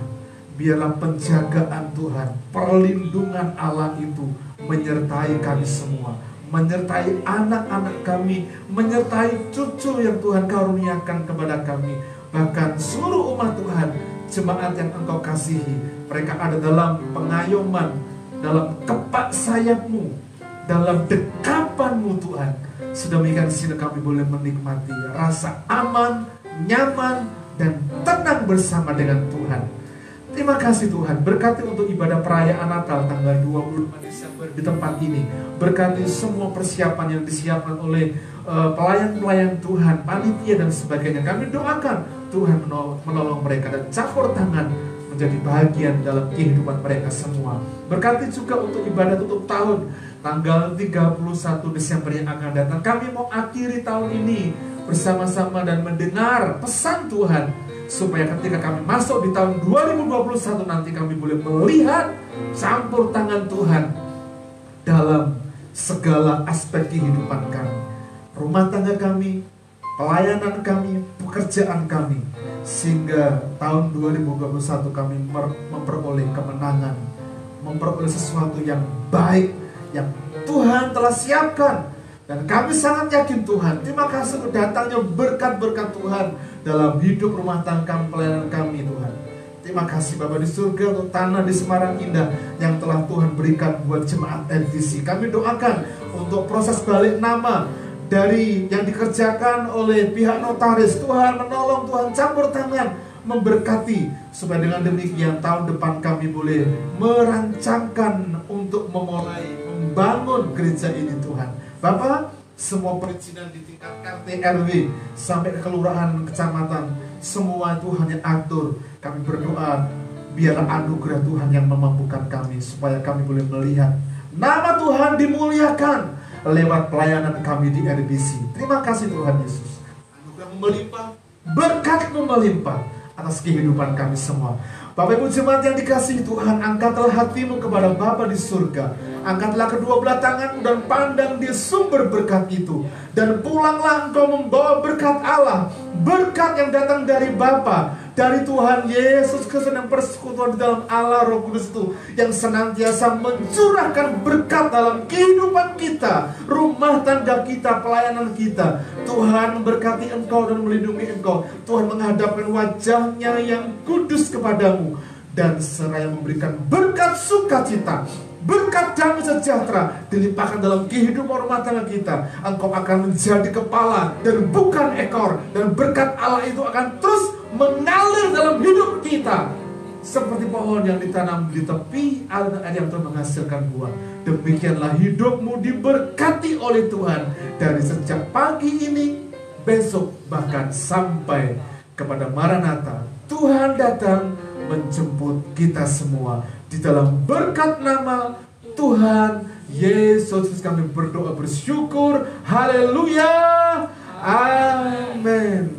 biarlah penjagaan Tuhan, perlindungan Allah itu menyertai kami semua, menyertai anak-anak kami, menyertai cucu yang Tuhan karuniakan kepada kami. bahkan seluruh umat Tuhan, jemaat yang Engkau kasihi. Mereka ada dalam pengayoman, dalam kepak sayap-Mu, dalam dekapan-Mu Tuhan. Sedemikian sini kami boleh menikmati rasa aman, nyaman, dan tenang bersama dengan Tuhan. Terima kasih Tuhan, berkati untuk ibadah perayaan Natal tanggal 25 Desember di tempat ini. Berkati semua persiapan yang disiapkan oleh pelayan-pelayan Tuhan, panitia dan sebagainya. Kami doakan Tuhan menolong mereka dan campur tangan menjadi bagian dalam kehidupan mereka semua. Berkati juga untuk ibadah tutup tahun tanggal 31 Desember yang akan datang. Kami mau akhiri tahun ini bersama-sama dan mendengar pesan Tuhan, supaya ketika kami masuk di tahun 2021 nanti kami boleh melihat campur tangan Tuhan dalam segala aspek kehidupan kami, rumah tangga kami, pelayanan kami, pekerjaan kami, sehingga tahun 2021 kami memperoleh kemenangan, memperoleh sesuatu yang baik yang Tuhan telah siapkan. Dan kami sangat yakin Tuhan, terima kasih untuk datangnya berkat-berkat Tuhan dalam hidup rumah tangga kami, pelayanan kami Tuhan. Terima kasih Bapa di surga untuk tanah di Semarang Indah yang telah Tuhan berikan buat jemaat RVC. Kami doakan untuk proses balik nama dari yang dikerjakan oleh pihak notaris. Tuhan menolong, Tuhan campur tangan, memberkati, supaya dengan demikian tahun depan kami boleh merancangkan untuk membangun gereja ini Tuhan. Bapak, semua perizinan di tingkat RT, RW, sampai ke kelurahan, kecamatan, semua Tuhan yang atur. Kami berdoa, biarlah anugerah Tuhan yang memampukan kami, supaya kami boleh melihat nama Tuhan dimuliakan lewat pelayanan kami di RBC. Terima kasih Tuhan Yesus. Anugerah melimpah, berkat-Mu melimpah atas kehidupan kami semua. Bapak Ibu jemaat yang dikasihi Tuhan, angkatlah hatimu kepada Bapa di surga. Angkatlah kedua belah tanganmu dan pandang di sumber berkat itu. Dan pulanglah engkau membawa berkat Allah, berkat yang datang dari Bapa, dari Tuhan Yesus Kristus, yang persekutuan di dalam Allah Roh Kudus itu, yang senantiasa mencurahkan berkat dalam kehidupan kita, rumah tangga kita, pelayanan kita. Tuhan memberkati engkau dan melindungi engkau. Tuhan menghadapkan wajahnya yang kudus kepadamu, dan seraya memberikan berkat sukacita, berkat damai sejahtera dilimpahkan dalam kehidupan rumah tangga kita. Engkau akan menjadi kepala dan bukan ekor, dan berkat Allah itu akan terus mengalir dalam hidup kita, seperti pohon yang ditanam di tepi air yang terus menghasilkan buah. Demikianlah hidupmu diberkati oleh Tuhan dari sejak pagi ini, besok, bahkan sampai kepada Maranatha. Tuhan datang menjemput kita semua. Di dalam berkat nama Tuhan Yesus kami berdoa bersyukur. Haleluya. Amin.